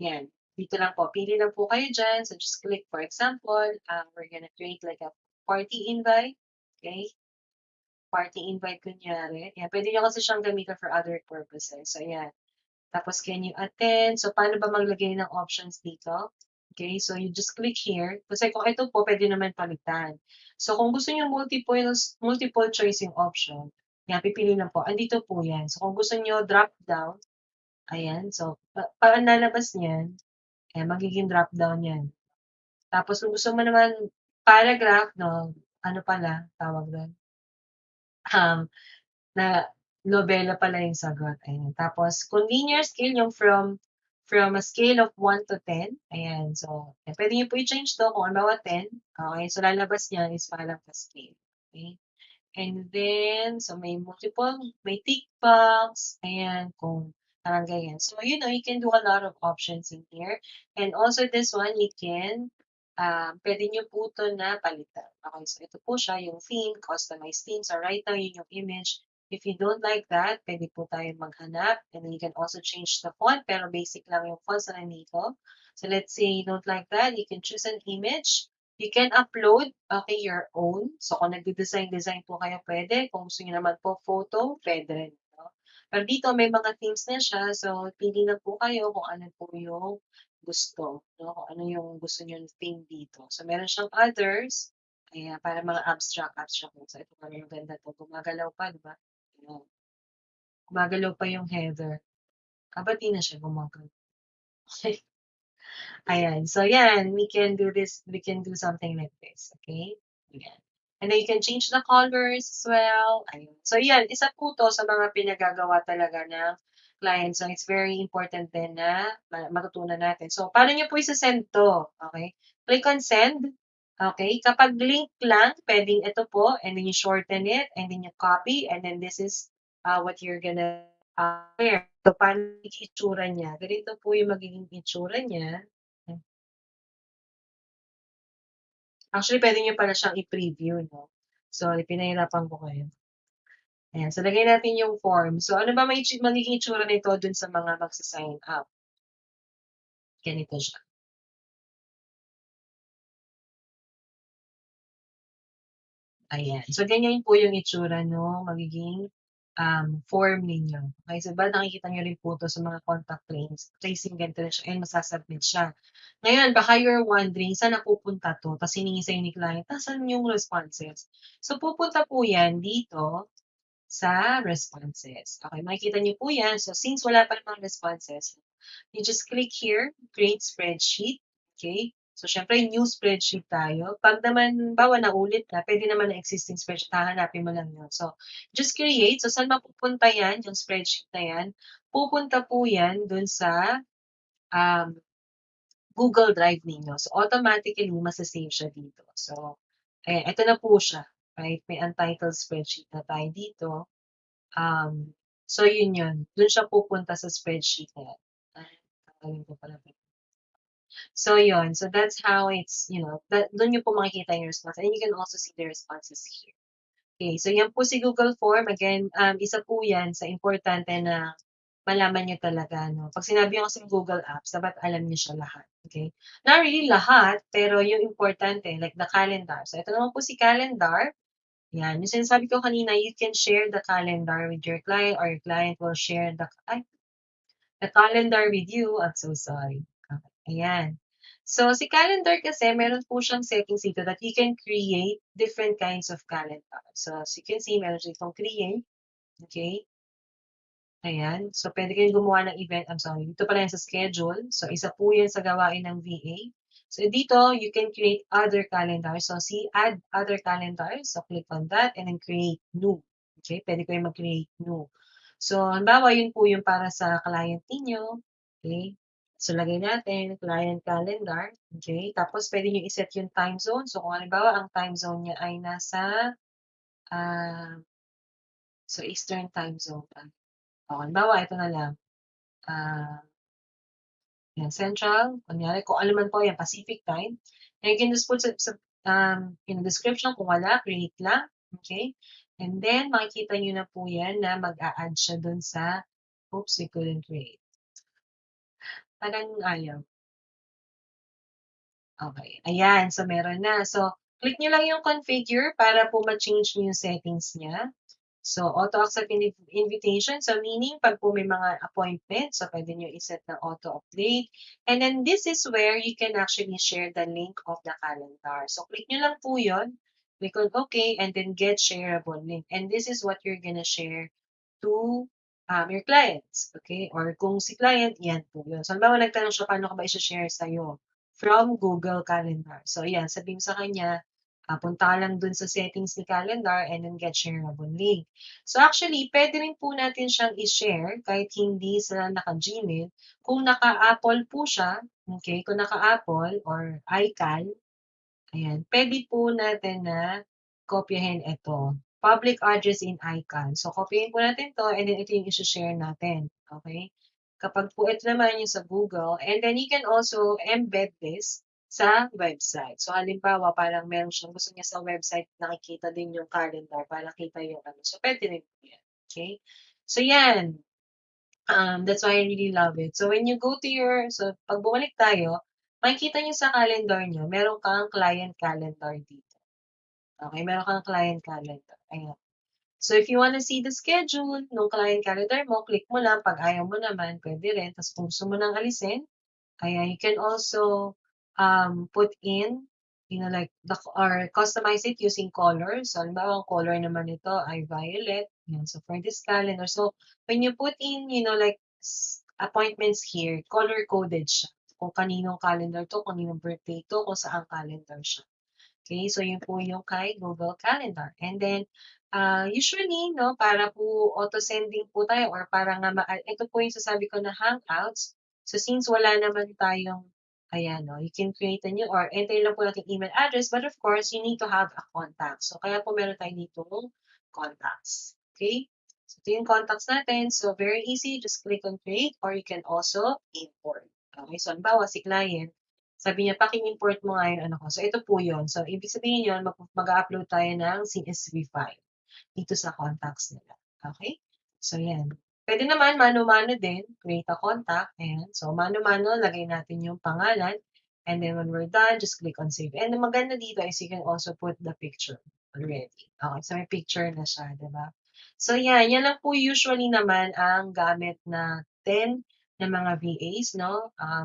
yan. Dito lang po. Pili lang po kayo dyan. So, just click, for example, we're gonna create like a party invite. Okay? Party invite kunyari. Yan. Pwede nyo kasi siyang gamitin for other purposes. So, yan. Tapos, can you attend? So, paano ba maglagay ng options dito? Okay, so you just click here. Kasi kung ito po, pwede naman palitan. So, kung gusto niyo multiple choice yung option, yan, pipili lang po. Andito po yan. So, kung gusto niyo drop down, ayan. So, parang lalabas niyan, ayan, magiging drop down yan. Tapos, kung gusto mo naman paragraph, no, ano pala, tawag doon, na nobela pala yung sagot. Ayan. Tapos, kung linear scale, yung from a scale of 1 to 10. Ayan. So, pwede nyo po i-change to kung ano 10. Okay. So, lalabas niya is parang pa scale. Okay. And then, so may may tick box. Ayan. Kung parang ganyan. So, you can do a lot of options in here. And also this one, you can pwede nyo po ito na palitan. Okay. So, ito po siya, yung theme, customized theme. So, right now, yun yung image. If you don't like that, pwede po tayo maghanap. And then you can also change the font, pero basic lang yung fonts na nandito. So let's say you don't like that, you can choose an image. You can upload, okay, your own. So kung nagde-design po kayo, pwede. Kung gusto niyo naman po photo, pwede rin. No? Pero dito may mga themes na siya. So pili na po kayo kung ano po yung gusto. No? Kung ano yung gusto niyo yung theme dito. So meron siyang others. Ayan, para mga abstract. So ito pa yung ganda to. Gumagalaw pa, di ba? Ayan. Gumagalaw pa yung header. Ba't di na siya gumagalaw? Okay. Ayan. So, yan. We can do this. We can do something like this. Okay? Ayan. And then you can change the colors as well. Ayan. So, yan. Isa po to sa mga pinagagawa talaga ng client. So, it's very important din na matutunan natin. So, paano nyo po isa-send to? Okay? Click on send. Okay? Kapag link lang, pwedeng ito po. And then you shorten it. And then you copy. And then this is what you're gonna wear. So, paano yung itsura niya? Ganito po yung magiging itsura niya. Actually, pwede nyo pala siyang i-preview, no? So, pinahirapan ko kayo. Ayan. So, lagay natin yung form. So, ano ba magiging itsura nito dun sa mga magsa-sign up? Ganito siya. Ayan. So, ganyan po yung itsura no magiging form ninyo. Okay, so ba nakikita nyo rin po ito sa mga contact tracing, ganito rin siya, and masasubmit siya. Ngayon, baka you're wondering, saan napupunta to? Tapos hiningi sa'yo ni client, saan yung responses? So, pupunta po yan dito sa responses. Okay, makikita niyo po yan. So, since wala pa namang responses, you just click here, create spreadsheet. Okay, so syempre new spreadsheet tayo. Pag naman, bawa na ulit na, pwede naman na existing spreadsheet, hahanapin mo lang yun. So, just create. So, saan mapupunta yan, yung spreadsheet na yan? Pupunta po yan dun sa Google Drive ninyo. So, automatically, masasave siya dito. So, ito na po siya. Right? May untitled spreadsheet na tayo dito. So, yun. Dun siya pupunta sa spreadsheet na yan. So, yun. So, that's how it's, dun nyo po makikita yung response. And you can also see the responses here. Okay, so yan po si Google Form. Again, isa po yan sa importante na malaman nyo talaga. No? Pag sinabi yung kasi Google Apps, dapat alam nyo siya lahat. Okay? Not really lahat, pero yung importante, like the calendar. So, ito naman po si calendar. Yan. Yung sinasabi ko kanina, you can share the calendar with your client or your client will share the calendar with you. I'm so sorry. Okay. Ayan. So, si calendar kasi meron po siyang settings dito that you can create different kinds of calendar. So, as you can see, meron siya itong create. Okay? Ayan. So, pwede kayong gumawa ng event. I'm sorry. Dito pala yan sa schedule. So, isa po yan sa gawain ng VA. So, dito, you can create other calendars. So, see, add other calendars. So, click on that and then create new. Okay? Pwede kayong mag-create new. So, halimbawa, yun po yung para sa client ninyo. Okay? So, lagay natin, client calendar. Okay? Tapos, pwede nyo iset yung time zone. So, kung halimbawa, ang time zone niya ay nasa so Eastern time zone. O, halimbawa, ito na lang. Yan, Central. Kunyari, kung ano man po yan, Pacific time. And you can just put in the description kung wala, create lang. Okay? And then, makikita nyo na po yan na mag-a-add siya dun sa, oops, we couldn't create. Parang ayaw. Okay. Ayan. So, meron na. So, click nyo lang yung configure para po ma-change nyo yung settings niya. So, auto-accept invitation. So, meaning, pag po may mga appointment, so pwede nyo iset na auto-update. And then, this is where you can actually share the link of the calendar. So, click nyo lang po yun. Click on OK, and then get shareable link. And this is what you're gonna share to your clients. Okay? Or kung si client, yan po yun. So, halimbawa, nagtanong siya, paano ka ba i-share sa'yo? From Google Calendar. So, yan, sabihin sa kanya, punta ka lang dun sa settings ni calendar and then get shareable link. So actually, pwede rin po natin siyang i-share kahit hindi sa naka-Gmail. Kung naka-Apple po siya, okay, kung naka-Apple or iCal, ayan, pwede po natin na kopyahin ito. Public address in iCal. So kopyahin po natin to and then ito yung i-share natin. Okay? Kapag po ito naman yung sa Google, and then you can also embed this sa website. So, halimbawa, parang meron siyang gusto niya sa website, nakikita din yung calendar para kita yung ano. So, pwede rin po yan. Okay? So, yan. That's why I really love it. So, when you go to so, pag bumalik tayo, makikita niyo sa calendar niyo, meron kang client calendar dito. Okay? Meron kang client calendar. Ayan. So, if you wanna see the schedule ng client calendar mo, click mo lang. Pag ayaw mo naman, pwede rin. Tapos, kung gusto mo nang alisin, ayan, you can also put in, like, or customize it using colors. So, halimbawa, ang color naman ito ay violet. Yan. So, for this calendar. So, when you put in, like, appointments here, color-coded siya. Kung kaninong calendar to, kung kaninong birthday to, kung saan calendar siya. Okay, so yun po yung kay Google Calendar. And then, usually, para po auto-sending po tayo or para nga, ito po yung sasabi ko na Hangouts. So, since wala naman tayong, ayan, you can create a new or enter lang po natin email address, but of course, you need to have a contact. So, kaya po meron tayo dito contacts. Okay? So, ito yung contacts natin. So, very easy. Just click on create or you can also import. Okay, so, halimbawa, si client, sabi niya, paki-import mo nga yung ano ko. So, ito po yun. So, ibig sabihin yun, mag-upload tayo ng CSV file dito sa contacts nila. Okay? So, yan. Pwede naman, mano-mano din, create a contact. Ayan. So, mano-mano, lagay natin yung pangalan. And then, when we're done, just click on save. And the maganda dito is you can also put the picture already. Okay, so may picture na siya, diba? So, yan. Yan lang po usually naman ang gamit natin ng mga VAs,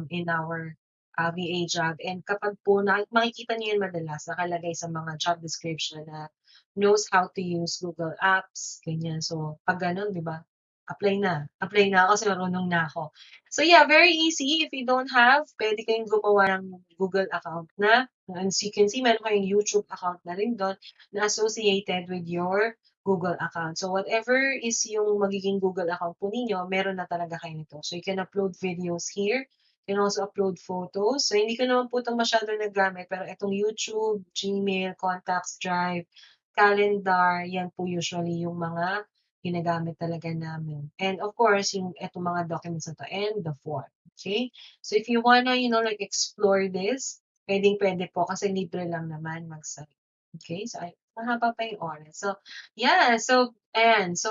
in our VA job. And kapag po, makikita niyo yan madalas, nakalagay sa mga job description na knows how to use Google Apps, ganyan. So, pag ganun, di ba? Apply na. Apply na ako kasi marunong na ako. So, yeah, very easy. If you don't have, pwede kayong gumawa ng Google account na. And as you can see, meron kayong YouTube account na rin doon na associated with your Google account. So, whatever is yung magiging Google account po ninyo, meron na talaga kayo nito. So, you can upload videos here. You can also upload photos. So, hindi ko naman po itong masyado nagamit, pero itong YouTube, Gmail, Contacts, Drive, Calendar, yan po usually yung mga ginagamit talaga namin. And of course, yung itong mga documents na to and the form. Okay? So, if you wanna, like, explore this, pwede po kasi libre lang naman mag-sign. Okay? So, mahaba pa yung oras. So, yeah. So, ayan. So,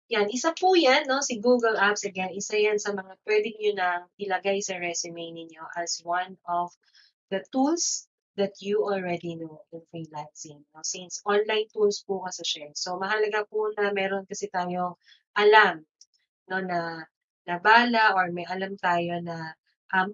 yan, isa po yan, si Google Apps. Again, isa yan sa mga pwede nyo na ilagay sa resume ninyo as one of the tools that you already know in freelancing. Since online tools po kasi siya. So, mahalaga po na meron kasi tayong alam, na bala or may alam tayo na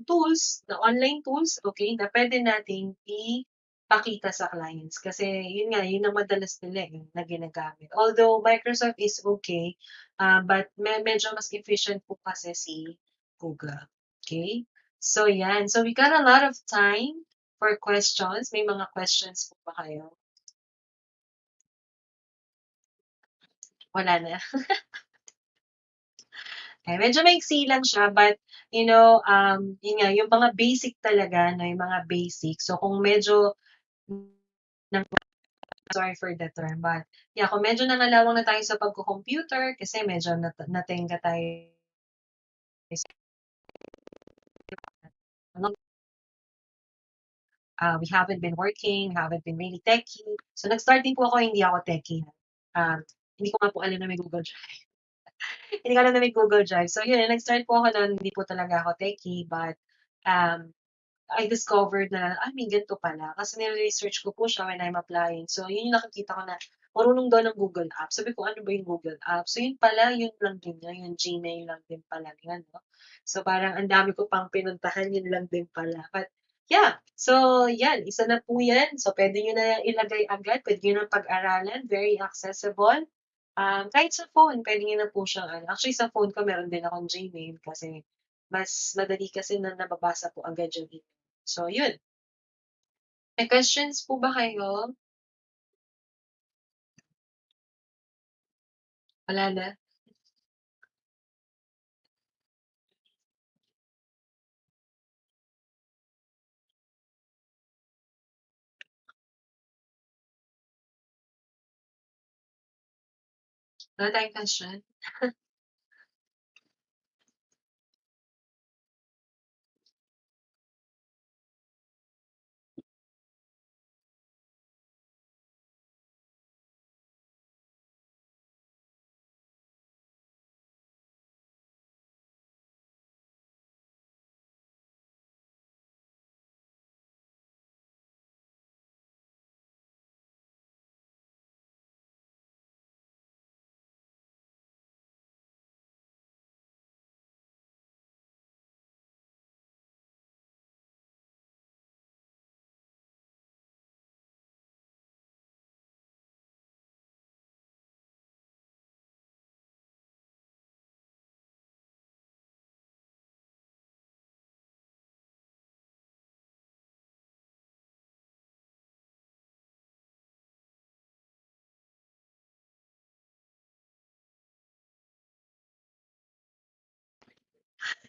tools, na online tools, okay, na pwede nating ipakita sa clients. Kasi yun nga, yun ang madalas nila na ginagamit. Although Microsoft is okay, but medyo mas efficient po kasi si Google. Okay? So yan. So we got a lot of time for questions. May mga questions po ba kayo? Wala na. Eh, medyo maiksi lang siya, but yun nga, yung mga basic talaga, no, yung mga basic. So, kung medyo, sorry for the term, but yeah, kung medyo nangalawang na tayo sa pagko-computer, kasi medyo natenga tayo we haven't been working, haven't been really techy. So, nag-start din po ako, hindi ako techy. Hindi ko nga po alam na may Google Drive. Hindi ko alam na may Google Drive. So, yun, nag-start po ako noon, hindi po talaga ako techy, but I discovered na, may ganito pala. Kasi nire-research ko po siya when I'm applying. So, yun yung nakikita ko na marunong doon ng Google Apps. Sabi ko, ano ba yung Google Apps? So, yun pala, yun lang din yun. Yung Gmail lang din pala yun. No? So, parang ang dami ko pang pinuntahan, yun lang din pala. But, yeah. So, yan. Isa na po yan. So, pwede nyo na ilagay agad. Pwede nyo na pag-aralan. Very accessible. Kahit sa phone, pwede nyo na po siyang, actually sa phone ko, meron din akong Gmail kasi mas madali kasi na nababasa po agad yung email. So, yun. May questions po ba kayo? Wala na? Wala tayong question?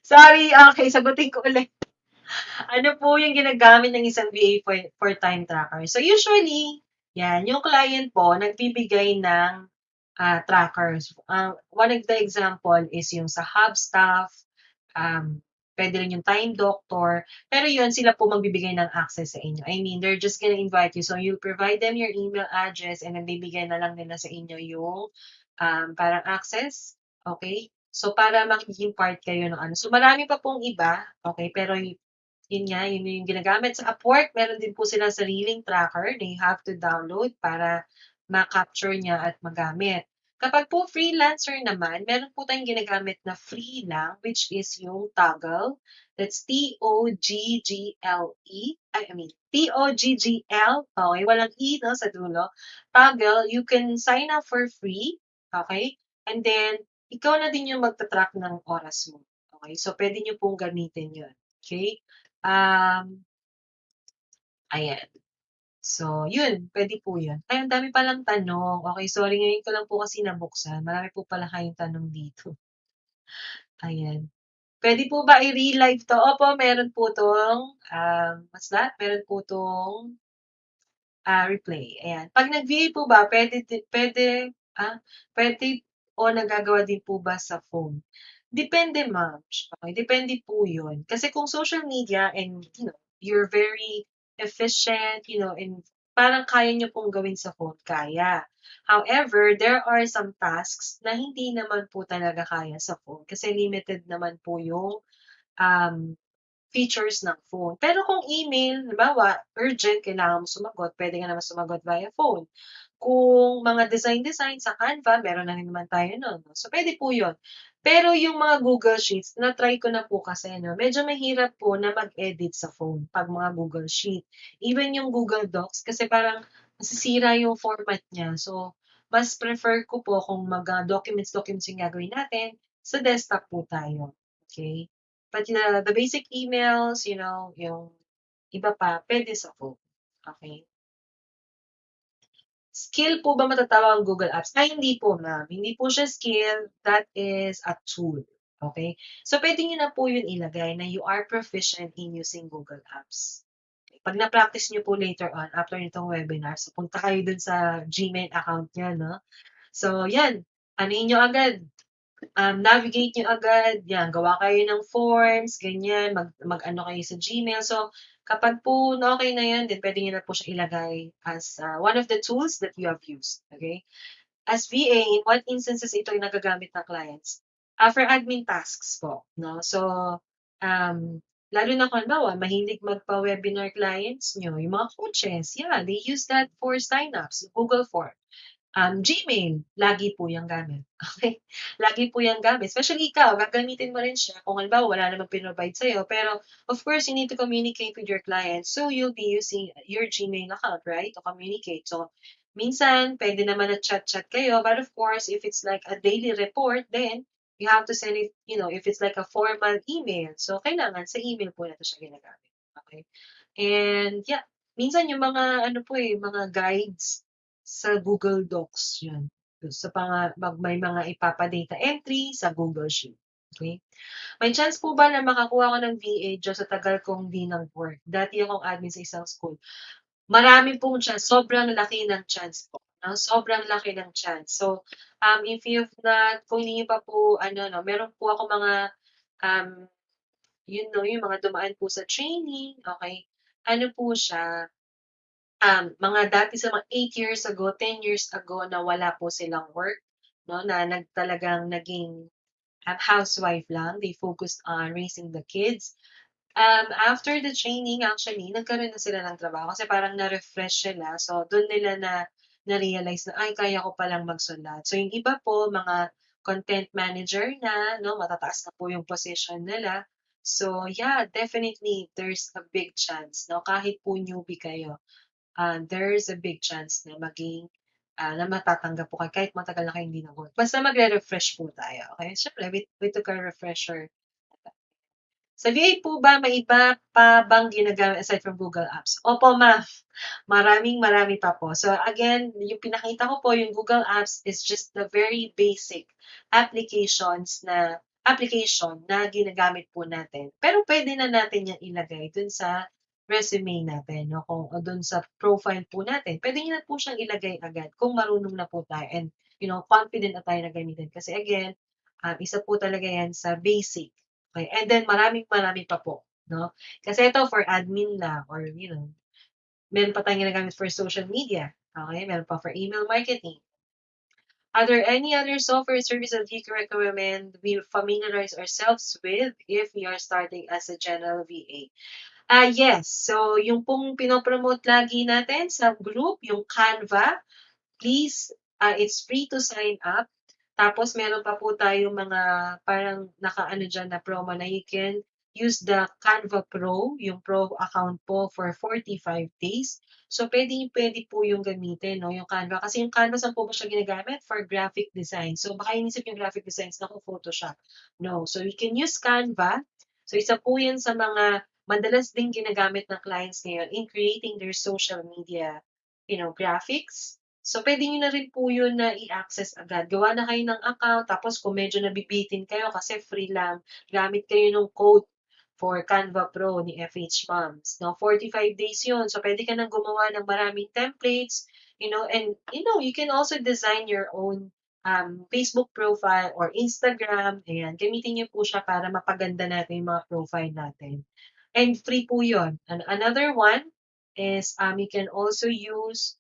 Sorry, okay, sagutin ko ulit. Ano po yung ginagamit ng isang VA for time tracker? So usually, yan, yung client po nagbibigay ng trackers. One of the example is yung sa Hubstaff, pwede rin yung Time Doctor, pero yun, sila po magbibigay ng access sa inyo. I mean, they're just gonna invite you. So you'll provide them your email address and then bibigyan na lang nila sa inyo yung parang access. Okay? So, para magiging part kayo ng ano. So, marami pa pong iba, okay, pero yun nga, yun yung ginagamit. Sa Upwork, meron din po silang sariling tracker na you have to download para ma-capture niya at magamit. Kapag po freelancer naman, meron po tayong ginagamit na free lang, which is yung Toggle. That's T-O-G-G-L-E. T-O-G-G-L. Okay, walang E no, sa dulo. Toggle, you can sign up for free. Okay? And then, ikaw na din yung magta-track ng oras mo. Okay? So, pwede nyo pong gamitin yun. Okay? Ayan. So, yun. Pwede po yun. Ay, ang dami palang tanong. Okay, sorry. Ngayon ko lang po kasi nabuksan. Marami po pala kayong tanong dito. Ayan. Pwede po ba i-real life to? Opo, meron po tong, what's that? Meron po tong replay. Ayan. Pag nag-VA po ba, pwede o nagagawa din po ba sa phone? Depende, ma'am. Okay, depende po yun. Kasi kung social media and, you're very efficient, and parang kaya nyo pong gawin sa phone, kaya. However, there are some tasks na hindi naman po talaga kaya sa phone kasi limited naman po yung features ng phone. Pero kung email, halimbawa, urgent, kailangan mo sumagot, pwede ka naman sumagot via phone. Kung mga design sa Canva, meron na rin naman tayo nun. No? So, pwede po yun. Pero yung mga Google Sheets, na-try ko na po kasi, no? Medyo mahirap po na mag-edit sa phone pag mga Google Sheet. Even yung Google Docs, kasi parang nasisira yung format niya. So, mas prefer ko po kung documents yung gagawin natin, sa desktop po tayo. Okay? But the basic emails, yung iba pa, pwede sa phone. Okay? Skill po ba matatawag ang Google Apps? Ay, hindi po, ma'am. Hindi po siya skill. That is a tool. Okay? So, pwede nyo na po yun ilagay na you are proficient in using Google Apps. Pag na-practice nyo po later on, after nitong webinar, so punta kayo dun sa Gmail account nyo, no? So, yan. Anuin nyo agad. Navigate nyo agad, yan, gawa kayo ng forms, ganyan, mag-ano kayo sa Gmail. So, kapag po okay na yan, then pwede nyo na po siya ilagay as one of the tools that you have used. Okay? As VA, in what instances ito ay nagagamit ng clients? For admin tasks po. No? So, lalo na kung halimbawa, mahilig magpa-webinar clients nyo, yung mga coaches, yeah, they use that for sign-ups, Google Form. Gmail, lagi po yung gamit. Okay? Lagi po yung gamit. Especially ikaw, gagamitin mo rin siya kung halimbawa wala namang pinrovide sa'yo. Pero, of course, you need to communicate with your clients. So, you'll be using your Gmail account, right? To communicate. So, minsan, pwede naman na chat-chat kayo. But of course, if it's like a daily report, then, you have to send it, if it's like a formal email. So, kailangan sa email po na ito siya ginagamit. Okay? And, yeah, minsan yung mga, mga guides, sa Google Docs, yan. Sa may mga ipapa-data entry sa Google Sheet. Okay? May chance po ba na makakuha ko ng VA dyan sa tagal kong di nag-work? Dati akong admin sa isang school. Marami pong chance. Sobrang laki ng chance po. No? Sobrang laki ng chance. So, if you've not, kung hindi pa po, meron po ako mga, yung mga dumaan po sa training, okay? Ano po siya, mga dati sa mga 8 years ago, 10 years ago na wala po silang work, no, na talagang naging housewife lang. They focused on raising the kids. After the training, actually, nagkaroon na sila ng trabaho kasi parang na-refresh sila. So, doon nila na-realize na, ay, kaya ko palang magsulat. So, yung iba po, mga content manager na, no, matataas na po yung position nila. So, yeah, definitely, there's a big chance, no, kahit po newbie kayo. There's a big chance na na matatanggap po kayo kahit matagal na kayo hindi nag-work. Basta magre-refresh po tayo. Okay? Siyempre, we took a refresher. Sa VA po ba, may iba pa bang ginagamit aside from Google Apps? Opo, ma'am. Marami pa po. So again, yung pinakita ko po, yung Google Apps is just the very basic application na ginagamit po natin. Pero pwede na natin yan ilagay dun sa resume natin, no? Kung doon sa profile po natin, pwede niyo na po siyang ilagay agad kung marunong na po tayo and confident na tayo na gamitin. Kasi again, isa po talaga yan sa basic. Okay? And then maraming pa po, no? Kasi ito for admin lang or meron pa tayong ginagamit for social media. Okay? Meron pa for email marketing. Are there any other software services you can recommend we familiarize ourselves with if we are starting as a general VA? Yes. So, yung pong pinopromote lagi natin sa group, yung Canva, please, it's free to sign up. Tapos, meron pa po tayong mga parang nakaano dyan na promo na you can use the Canva Pro, yung Pro account po for 45 days. So, pwede po yung gamitin, no, yung Canva. Kasi yung Canva, saan po ba siya ginagamit? For graphic design. So, baka inisip yung graphic designs na kung Photoshop. No. So, we can use Canva. So, isa po yan sa mga madalas din ginagamit ng clients ngayon in creating their social media, graphics. So, pwede nyo na rin po yun na i-access agad. Gawa na kayo ng account, tapos kung medyo nabibitin kayo kasi free lang, gamit kayo ng code for Canva Pro ni FH Moms. No, 45 days yun. So, pwede ka nang gumawa ng maraming templates, and, you can also design your own Facebook profile or Instagram. Ayan, gamitin niyo po siya para mapaganda natin yung mga profile natin. And free po yun. And another one is you can also use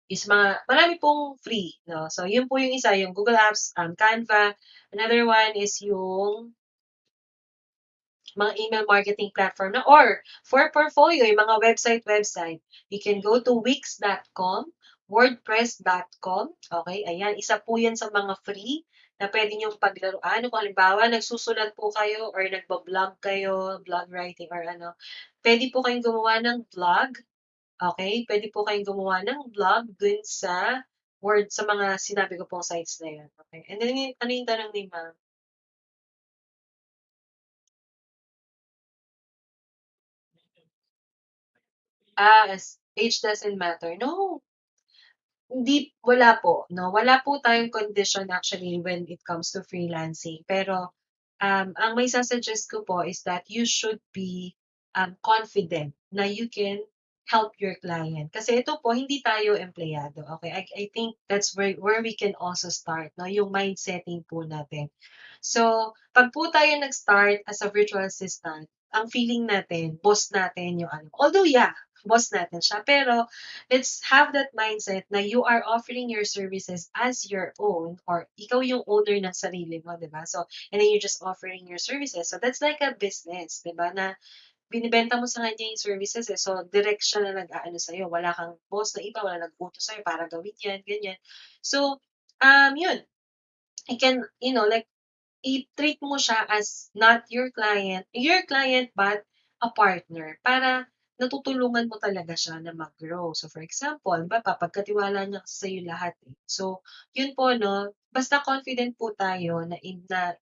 marami pong free. No? So, yun po yung isa, yung Google Apps, Canva. Another one is yung mga email marketing platform na, or for portfolio, yung mga website, you can go to wix.com, wordpress.com. Okay, ayan, isa po yan sa mga free na pwede niyong paglaruan. Kung halimbawa, nagsusulat po kayo or nagbablog kayo, blog writing or ano, pwede po kayong gumawa ng blog. Okay, pwede po kayong gumawa ng blog dun sa Word, sa mga sinabi ko pong sites na yun. Okay, and then, ano yung tanong ni ma'am? Age doesn't matter. No, hindi, wala po, no? Wala po tayong condition actually when it comes to freelancing. Pero, ang may suggest ko po is that you should be confident na you can help your client. Kasi ito po, hindi tayo empleyado. Okay, I think that's where we can also start, no? Yung mindsetting po natin. So, pag po tayo nag-start as a virtual assistant, ang feeling natin, boss natin yung ano. Although, yeah, boss natin siya. Pero, let's have that mindset na you are offering your services as your own, or ikaw yung owner ng sarili mo, di ba? So, and then you're just offering your services. So, that's like a business, di ba? Na binibenta mo sa kanya yung services eh. So, direct siya na nag-aano sa'yo. Wala kang boss na iba, wala nag-utos sa'yo para gawin yan, ganyan. So, yun. I can, like, i-treat mo siya as not your client but a partner para natutulungan mo talaga siya na mag-grow. So for example, 'di ba papagkatiwala niya sa iyo lahat eh. So yun po no, basta confident po tayo na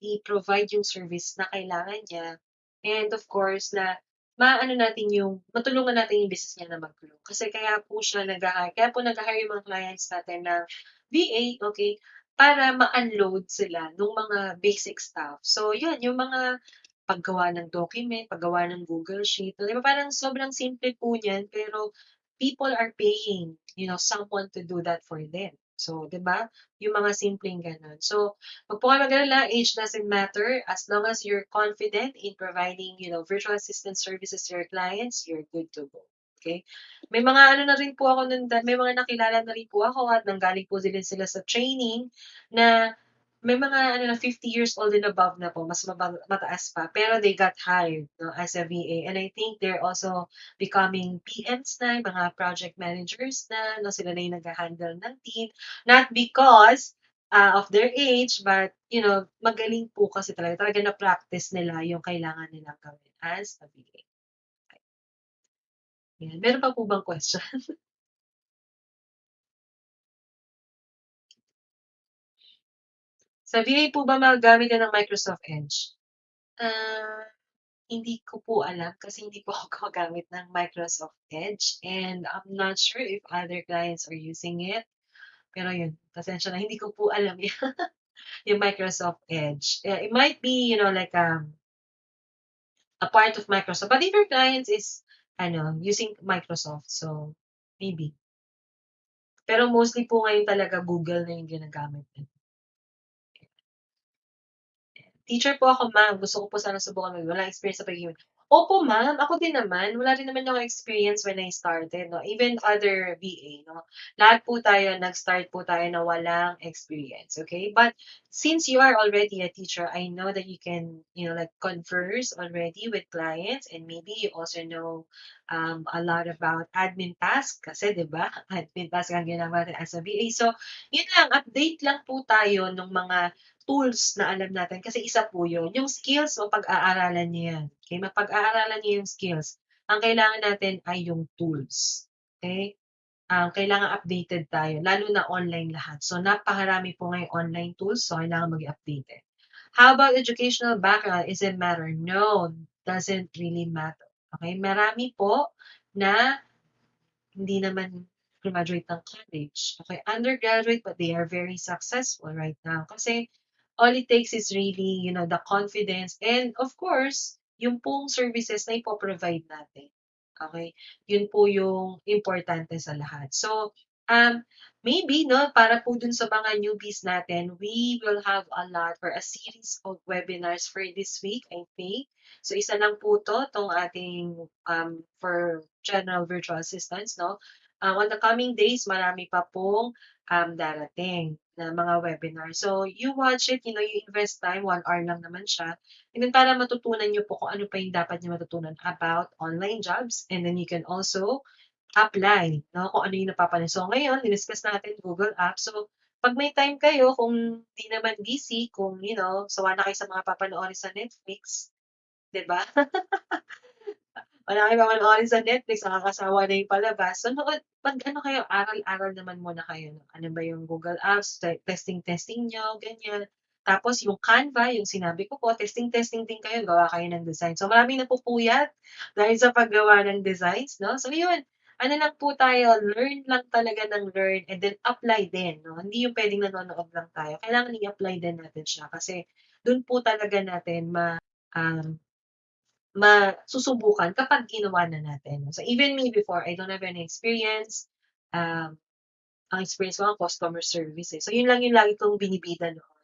i-provide yung service na kailangan niya, and of course na maano natin yung matulungan natin yung business niya na mag-grow. Kasi kaya po nag-hire yung mga clients natin na VA, okay, para ma-unload sila nung mga basic stuff. So yun, yung mga paggawa ng document, paggawa ng Google Sheet, 'di ba parang sobrang simple po niyan pero people are paying, someone to do that for them. So, 'di ba? Yung mga simpleng gano'n. So, wag po kayo mag-alala, age doesn't matter as long as you're confident in providing, virtual assistant services to your clients, you're good to go. Okay? May mga ano na rin po ako nun, may mga nakilala na rin po ako at nanggaling po sila sa training na may mga ano na 50 years old and above na po, mas mataas pa, pero they got hired, no, as a VA. And I think they're also becoming PMs na, mga project managers na, no, sila na yung nag-handle ng team. Not because of their age, but, magaling po kasi talaga na-practice nila yung kailangan nilang gawin as a VA. Yan. Meron pa po bang question? Sa VA po ba magagamit yan ng Microsoft Edge? Hindi ko po alam kasi hindi po ako gumagamit ng Microsoft Edge, and I'm not sure if other clients are using it. Pero yun, pasensya na, hindi ko po alam yung Microsoft Edge. It might be, like a part of Microsoft. But if your clients is using Microsoft, so maybe. Pero mostly po ngayon talaga Google na yung ginagamit. Teacher po ako, ma'am. Gusto ko po sana subukan walang experience sa pagiging. Opo, ma'am. Ako din naman. Wala rin naman akong experience when I started, no? Even other VA, no? Lahat po tayo, nag-start po tayo na walang experience, okay? But since you are already a teacher, I know that you can, like converse already with clients, and maybe you also know a lot about admin tasks kasi, di ba? Admin tasks ang ginagawa natin as a VA. So, yun lang, update lang po tayo ng mga tools na alam natin kasi isa po yun. Yung skills, mapag-aaralan niyo yan. Okay? Mapag-aaralan niyo yung skills. Ang kailangan natin ay yung tools. Okay? Kailangan updated tayo, lalo na online lahat. So, napakarami po ngayon online tools, so kailangan maging updated. How about educational background? Is it matter? No, doesn't really matter. Okay? Marami po na hindi naman graduate ng college. Okay? Undergraduate, but they are very successful right now. Kasi all it takes is really, the confidence and of course, yung pong services na ipo-provide natin. Okay? Yun po yung importante sa lahat. So, maybe, no, para po dun sa mga newbies natin, we will have a lot or a series of webinars for this week, I think. So, isa lang po tong ating for general virtual assistants, no? On the coming days, marami pa pong darating na mga webinar. So, you watch it, you invest time, 1 hour lang naman siya. And then para matutunan nyo po kung ano pa yung dapat nyo matutunan about online jobs. And then you can also apply, no? Kung ano yung napapansin. So, ngayon, diniscuss natin Google Apps. So, pag may time kayo, kung di naman busy, kung, sawa na kayo sa mga papanoorin sa Netflix, 'di ba? Wala kayong papanoorin sa Netflix, nakakasawa na yung palabas. So, pag kayo, aral-aral naman muna kayo. Ano ba yung Google Apps, testing nyo, ganyan. Tapos yung Canva, yung sinabi ko po, testing din kayo, gawa kayo ng design. So, maraming napupuyat dahil sa paggawa ng designs, no? So, yun. Ano lang po tayo, learn lang talaga ng learn and then apply din, no? Hindi yung pwedeng nanonood lang tayo. Kailangan i-apply din natin siya kasi doon po talaga natin masusubukan kapag ginawa na natin. So, even me before, I don't have any experience. Ang experience ko ang customer service. So, yun lang yung lagi kong binibida noon.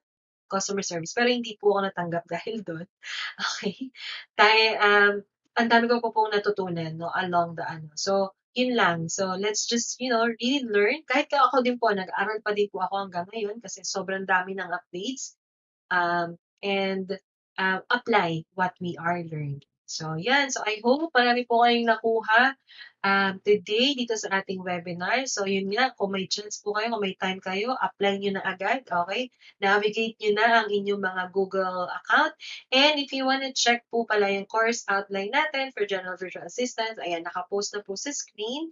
Customer service. Pero hindi po ako natanggap dahil doon. Okay? Dahil, ang dami ko po pong natutunan, no, along the So, yun lang. So, let's just, really learn. Kahit ako din po, nag-aaral pa din po ako hanggang ngayon kasi sobrang dami ng updates. And apply what we are learning. So, yan. So, I hope marami po kayong nakuha today dito sa ating webinar. So, yun nga, kung may chance po kayo, kung may time kayo, apply nyo na agad, okay? Navigate nyo na ang inyong mga Google account. And if you wanna check po pala yung course outline natin for General Virtual Assistants, ayan, nakapost na po sa screen.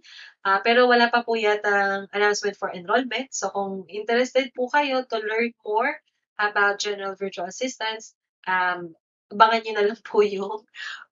Pero wala pa po yatang announcement for enrollment. So, kung interested po kayo to learn more about General Virtual Assistants, abangan nyo na lang po yung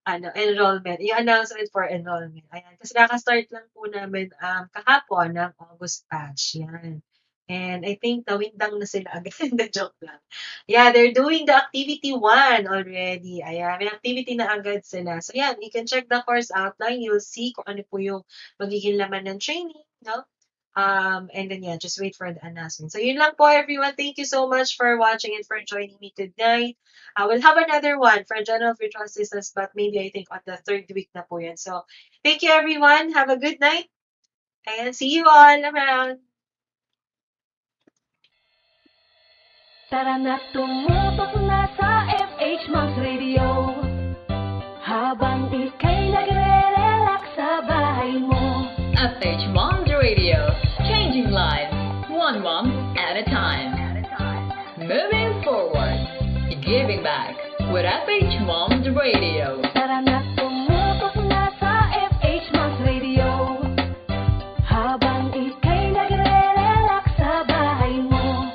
enrollment, yung announcement for enrollment. Ayan, kasi kaka-start lang po namin kahapon ng August batch. Yan. And I think nawindang na sila agad. The joke lang. Yeah, they're doing the activity 1 already. Ayan, may activity na agad sila. So yan, you can check the course outline. You'll see kung ano po yung magiging laman ng training. No? And then, yeah, just wait for the announcement. So, yun lang po, everyone. Thank you so much for watching and for joining me tonight. We'll have another one for General Virtual Assistants, but maybe I think on the 3rd week na po yan. So, thank you, everyone. Have a good night. And see you all around. Tara na tumutok na sa FH Moms Radio. Habang ika'y nagre-relax sa bahay mo. FH Moms Radio, changing lives, one mom at a time. Moving forward, giving back with FH Moms Radio. Tara na tumutok na sa FH Moms Radio. Habang ika'y nagre-relax sa bahay mo.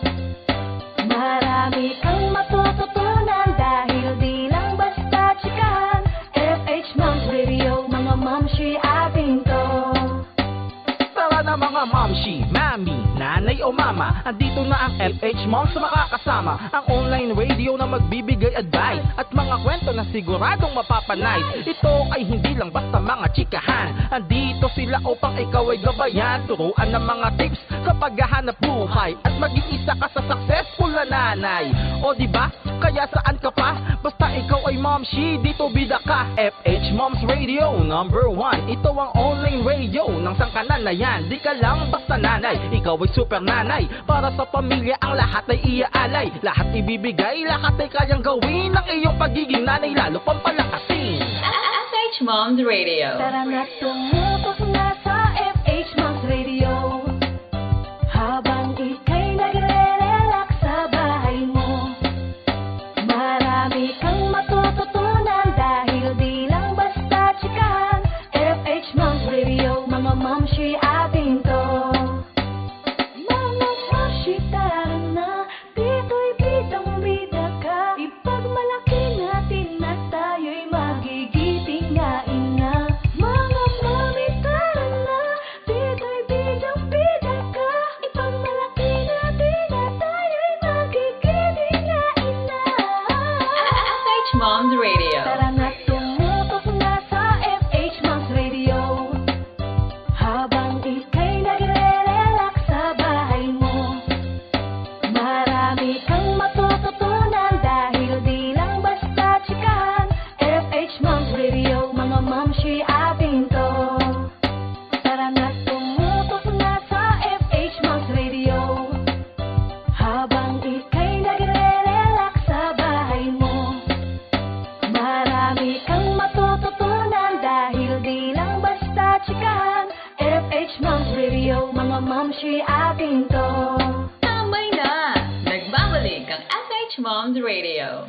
Marami kang matututunan dahil di lang basta chikahan. FH Moms Radio, mga mamshi ating to. Na mga mamshi, mami, nanay o mama, andito na ang FH Moms makakasama. Ang online radio na magbibigay advice at mga kwento na siguradong mapapanay. Ito ay hindi lang basta mga chikahan. Andito sila upang ikaw ay gabayan. Turuan ng mga tips sa paghahanap buhay at maging isa ka sa successful na nanay. O diba? Kaya saan ka pa? Basta ikaw ay mamshi, dito bida ka. FH Moms Radio, number 1. Ito ang online radio ng sangkanan na yan. Di ka lang basta nanay, ikaw ay super nanay. Para sa pamilya ang lahat ay iaalay. Lahat ibibigay, lahat ay kayang gawin. Ang iyong pagiging nanay lalo pang palakasin. FH Moms Radio. Tara na tumutok na sa FH Moms Radio. Habang ika'y nagre-relax sa bahay mo. Marami kang matututunan dahil di lang basta chikahan. FH Moms Radio, mga mamshi ating to. Mga mamshi, tara na, dito'y bidang-bida ka. Ipagmalaki natin na tayo'y magigiting nga ina. Mga mami Mamshi atin to. Tambay na! Nagbabalik ang FH Moms Radio.